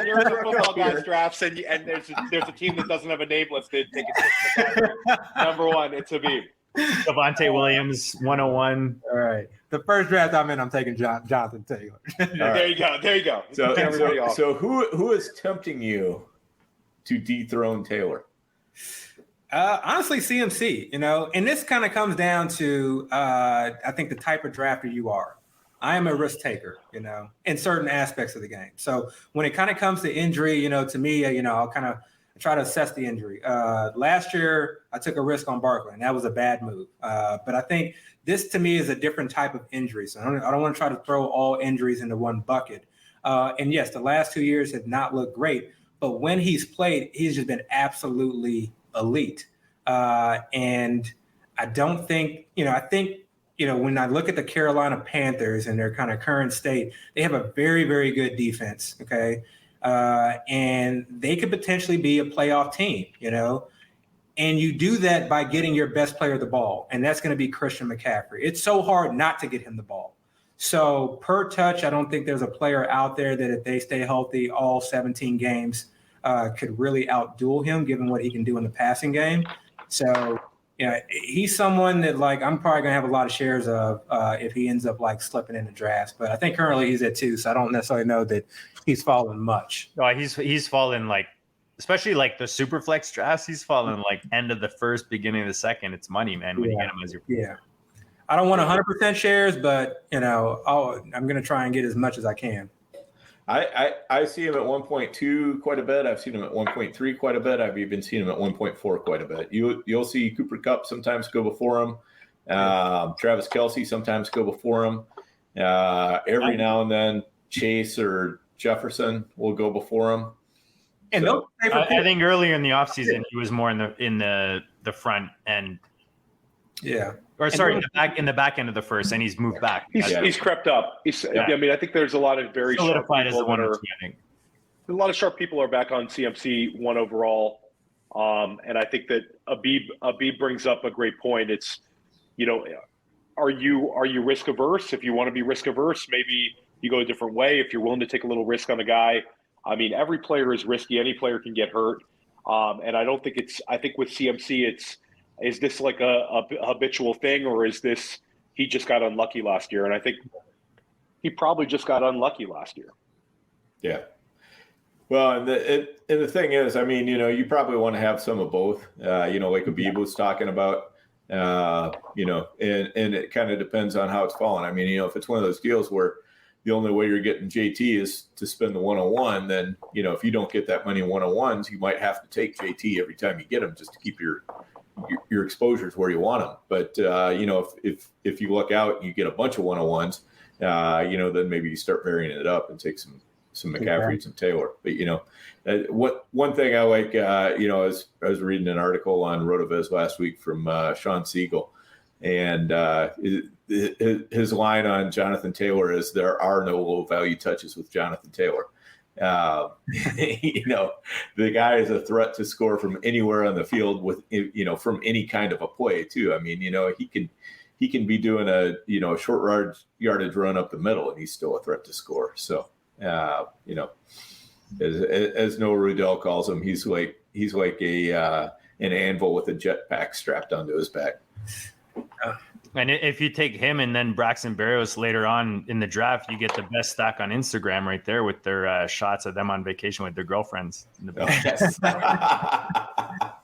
E: You're in football guys drafts, and there's a team that doesn't have a name listed. Take it number one. It's Abib.
D: Devontae Williams, 101.
C: All right. The first draft I'm in, I'm taking Jonathan Taylor.
E: There you go.
A: So who is tempting you to dethrone Taylor?
C: Honestly, CMC, and this kind of comes down to, I think, the type of drafter you are. I am a risk taker, in certain aspects of the game. So when it kind of comes to injury, to me, I'll kind of try to assess the injury. Last year, I took a risk on Barkley, and that was a bad move. But I think this, to me, is a different type of injury. So I don't want to try to throw all injuries into one bucket. And yes, the last 2 years have not looked great. But when he's played, he's just been absolutely elite. And I don't think, I think, when I look at the Carolina Panthers and their kind of current state, they have a very, very good defense. Okay. And they could potentially be a playoff team, and you do that by getting your best player the ball. And that's going to be Christian McCaffrey. It's so hard not to get him the ball. So per touch, I don't think there's a player out there that if they stay healthy all 17 games could really outduel him given what he can do in the passing game. So, he's someone that I'm probably going to have a lot of shares of if he ends up slipping in the drafts. But I think currently he's at 2, so I don't necessarily know that he's fallen much.
D: No, he's fallen especially the super flex drafts. He's fallen end of the first, beginning of the second. It's money, man, when you get him as your
C: I don't want 100% shares, but I'm going to try and get as much as I can.
A: I see him at 1.2 quite a bit. I've seen him at 1.3 quite a bit. I've even seen him at 1.4 quite a bit. You'll see Cooper Kupp sometimes go before him. Travis Kelce sometimes go before him. Every now and then Chase or Jefferson will go before him.
C: And
D: I think earlier in the offseason he was more in the front end.
C: Yeah.
D: Or sorry, in the back end of the first, and he's moved back.
E: He's crept up. I mean, I think there's a lot of very
D: solidified as the one or two, I think.
E: A lot of sharp people are back on CMC 1 overall, and I think that Abib brings up a great point. It's, are you risk averse? If you want to be risk averse, maybe you go a different way. If you're willing to take a little risk on a guy, I mean, every player is risky. Any player can get hurt, and I don't think I think with CMC, is this like a habitual thing, or is this he just got unlucky last year? And I think he probably just got unlucky last year.
A: Yeah. Well, and the thing is, I mean, you probably want to have some of both, like Abib was talking about, and it kind of depends on how it's fallen. I mean, if it's one of those deals where, the only way you're getting JT is to spend the 101, then, if you don't get that money in 101s, you might have to take JT every time you get them just to keep your exposures where you want them. But, if you look out and you get a bunch of 101s, then maybe you start varying it up and take some McCaffrey and some Taylor. But, one thing I like, I was reading an article on RotoViz last week from Sean Siegel, and his line on Jonathan Taylor is there are no low value touches with Jonathan Taylor. The guy is a threat to score from anywhere on the field with, from any kind of a play too. I mean, he can be doing a short yardage run up the middle and he's still a threat to score. So, as Noah Rudell calls him, he's like an anvil with a jetpack strapped onto his back.
D: And if you take him and then Braxton Berrios later on in the draft, you get the best stack on Instagram right there with their shots of them on vacation with their girlfriends. In the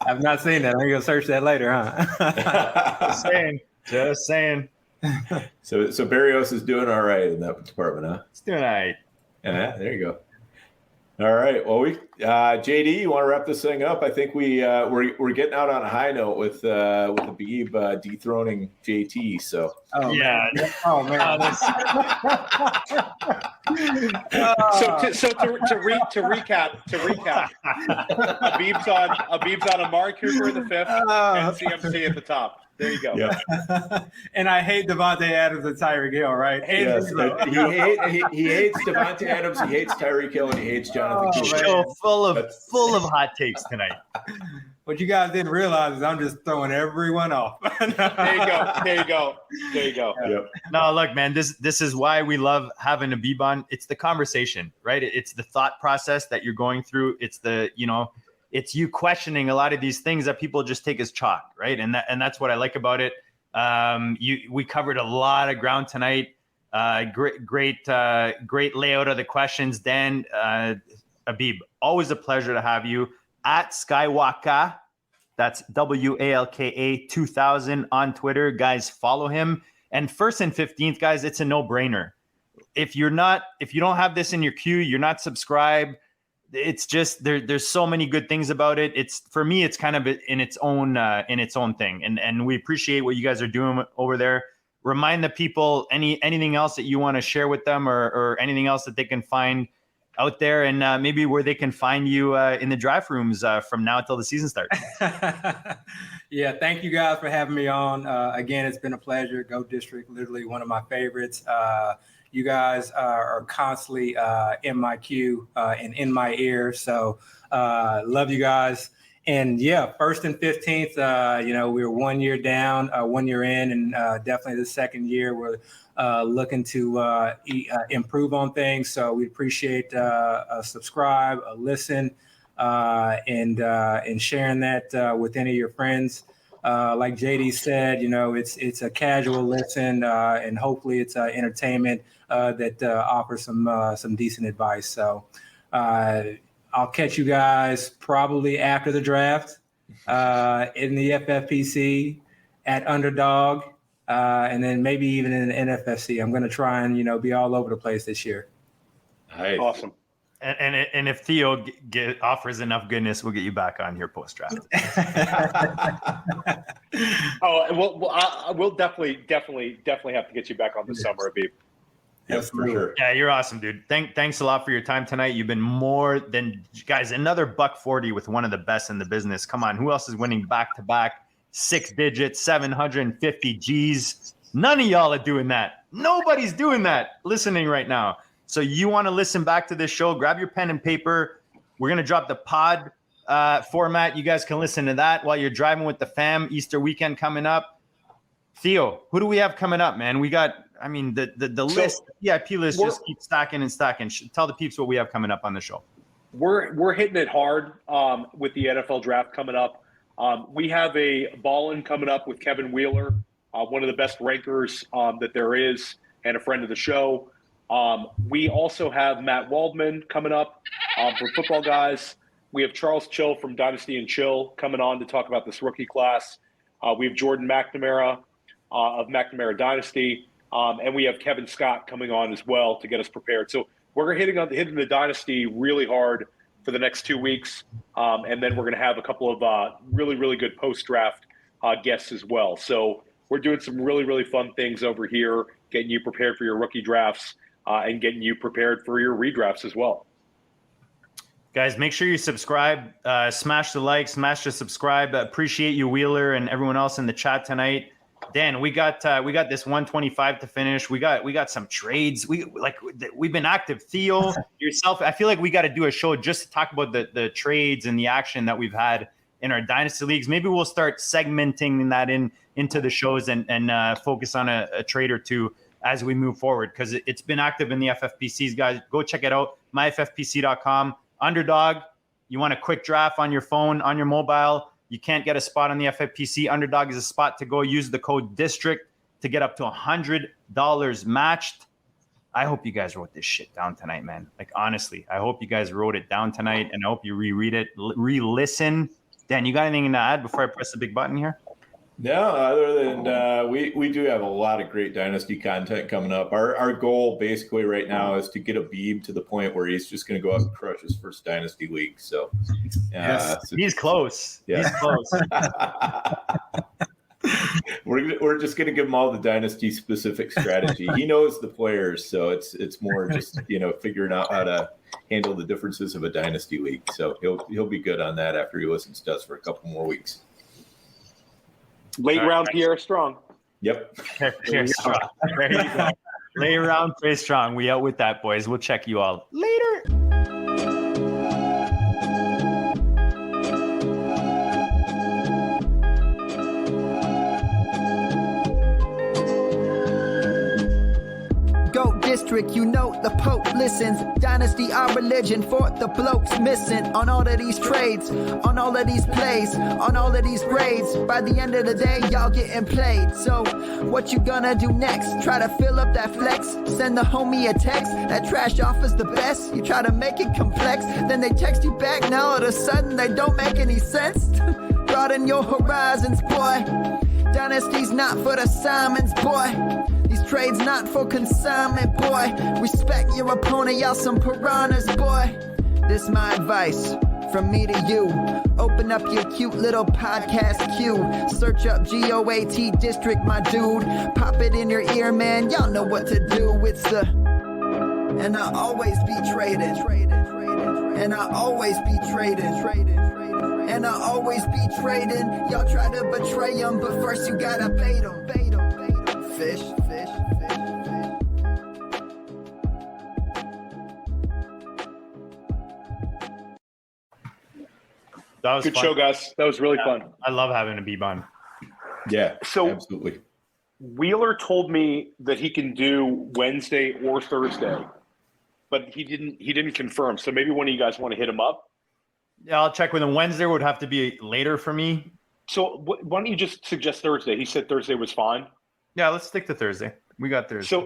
C: I've not seen that. I'm going to search that later, huh?
D: Just saying.
A: So Berrios is doing all right in that department, huh?
D: It's doing all right.
A: Yeah, there you go. All right. Well, JD, you want to wrap this thing up? I think we're getting out on a high note with Abib dethroning JT. So.
C: Oh
D: yeah.
C: Man. Oh man.
E: To recap, Abib's on Amari Cooper in the 5th and CMC at the top. There you go.
A: Yeah.
C: And I hate Devontae Adams and Tyreek Hill, right?
A: Yes. He hates Devontae Adams. He hates Tyreek Hill, and he hates Jonathan Cooper.
D: Show full of hot takes tonight.
C: What you guys didn't realize is I'm just throwing everyone off.
E: There you go.
A: Yep.
D: No, look, man, this is why we love having Abib on. It's the conversation, right? It's the thought process that you're going through. It's it's you questioning a lot of these things that people just take as chalk, right? And that's what I like about it. We covered a lot of ground tonight. Great layout of the questions. Dan, Abib, always a pleasure to have you at Skywalka. That's WALKA 2000 on Twitter. Guys, follow him. And 1st and 15th, guys, it's a no-brainer. If you don't have this in your queue, you're not subscribed. It's just there's so many good things about it. It's for me, it's kind of in its own thing. And we appreciate what you guys are doing over there. Remind the people anything else that you want to share with them or anything else that they can find out there, and maybe where they can find you in the draft rooms from now until the season starts.
C: Yeah, thank you guys for having me on. Again, it's been a pleasure. Go District, literally one of my favorites. You guys are constantly in my queue and in my ear. So love you guys. And yeah, 1st and 15th, we were 1 year down, 1 year in, and definitely the second year we're looking to improve on things. So we appreciate a subscribe, a listen, and sharing that with any of your friends. Like JD said, it's a casual listen, and hopefully it's entertainment that offers some decent advice. So I'll catch you guys probably after the draft in the FFPC at Underdog, and then maybe even in the NFFC. I'm going to try and be all over the place this year.
A: Nice.
E: Awesome.
D: And if Theo offers enough goodness, we'll get you back on here post draft.
E: We'll definitely have to get you back on this summer, Abib.
A: Yes, for sure.
D: Yeah, you're awesome, dude. Thanks a lot for your time tonight. You've been more than guys. Another $140 with one of the best in the business. Come on, who else is winning back to back 6 digits, 750 G's? None of y'all are doing that. Nobody's doing that. Listening right now. So you want to listen back to this show? Grab your pen and paper. We're gonna drop the pod format. You guys can listen to that while you're driving with the fam. Easter weekend coming up. Theo, who do we have coming up, man? We got. I mean, the list, VIP list just keeps stacking and stacking. Tell the peeps what we have coming up on the show.
E: We're hitting it hard with the NFL draft coming up. We have a ball-in coming up with Kevin Wheeler, one of the best rankers that there is, and a friend of the show. We also have Matt Waldman coming up for Football Guys. We have Charles Chill from Dynasty and Chill coming on to talk about this rookie class. We have Jordan McNamara of McNamara Dynasty. And we have Kevin Scott coming on as well to get us prepared. So we're hitting the dynasty really hard for the next 2 weeks. And then we're going to have a couple of really, really good post-draft guests as well. So we're doing some really, really fun things over here, getting you prepared for your rookie drafts and getting you prepared for your redrafts as well.
D: Guys, make sure you subscribe, smash the like, smash the subscribe. Appreciate you, Wheeler, and everyone else in the chat tonight. Dan, we got this 125 to finish. We got some trades. We've been active. Theo, yourself. I feel like we got to do a show just to talk about the trades and the action that we've had in our dynasty leagues. Maybe we'll start segmenting that into the shows and focus on a trade or two as we move forward, because it's been active in the FFPCs. Guys, go check it out. myffpc.com. Underdog. You want a quick draft on your phone, on your mobile. You can't get a spot on the FFPC. Underdog is a spot to go. Use the code DISTRICT to get up to $100 matched. I hope you guys wrote this shit down tonight, man. Like, honestly, I hope you guys wrote it down tonight, and I hope you reread it, re-listen. Dan, you got anything to add before I press the big button here?
A: No, other than we do have a lot of great dynasty content coming up. Our goal basically right now is to get Abib to the point where he's just going to go out and crush his first dynasty week. So
D: he's close.
A: Yeah.
D: He's close.
A: We're just going to give him all the dynasty specific strategy. He knows the players, so it's more just figuring out how to handle the differences of a dynasty league. So he'll be good on that after he listens to us for a couple more weeks.
E: Late round Pierre Strong.
A: Yep.
D: Pierre Strong. There you go. Late round Pierre Strong. We out with that, boys. We'll check you all later.
B: District, you know the Pope listens. Dynasty, our religion, for the blokes missing. On all of these trades, on all of these plays, on all of these grades. By the end of the day, y'all getting played. So, what you gonna do next? Try to fill up that flex? Send the homie a text. That trash offer's the best. You try to make it complex, then they text you back. Now all of a sudden, they don't make any sense. Broaden your horizons, boy. Dynasty's not for the Simons, boy. These trades not for consignment, boy. Respect your opponent, y'all some piranhas, boy. This my advice from me to you. Open up your cute little podcast queue. Search up GOAT District, my dude. Pop it in your ear, man. Y'all know what to do. It's the... And I always be traded. And I always be traded. And I always be trading. Y'all try to betray them, but first you gotta bait them. Fish.
D: That was
E: good
D: fun.
E: show, guys. That was really fun.
D: I love having Abib on.
A: Yeah,
E: so
A: absolutely.
E: Wheeler told me that he can do Wednesday or Thursday, but he didn't confirm. So maybe one of you guys want to hit him up.
D: Yeah, I'll check with him. Wednesday would have to be later for me.
E: So why don't you just suggest Thursday? He said Thursday was fine.
D: Yeah, let's stick to Thursday. We got Thursday.
E: So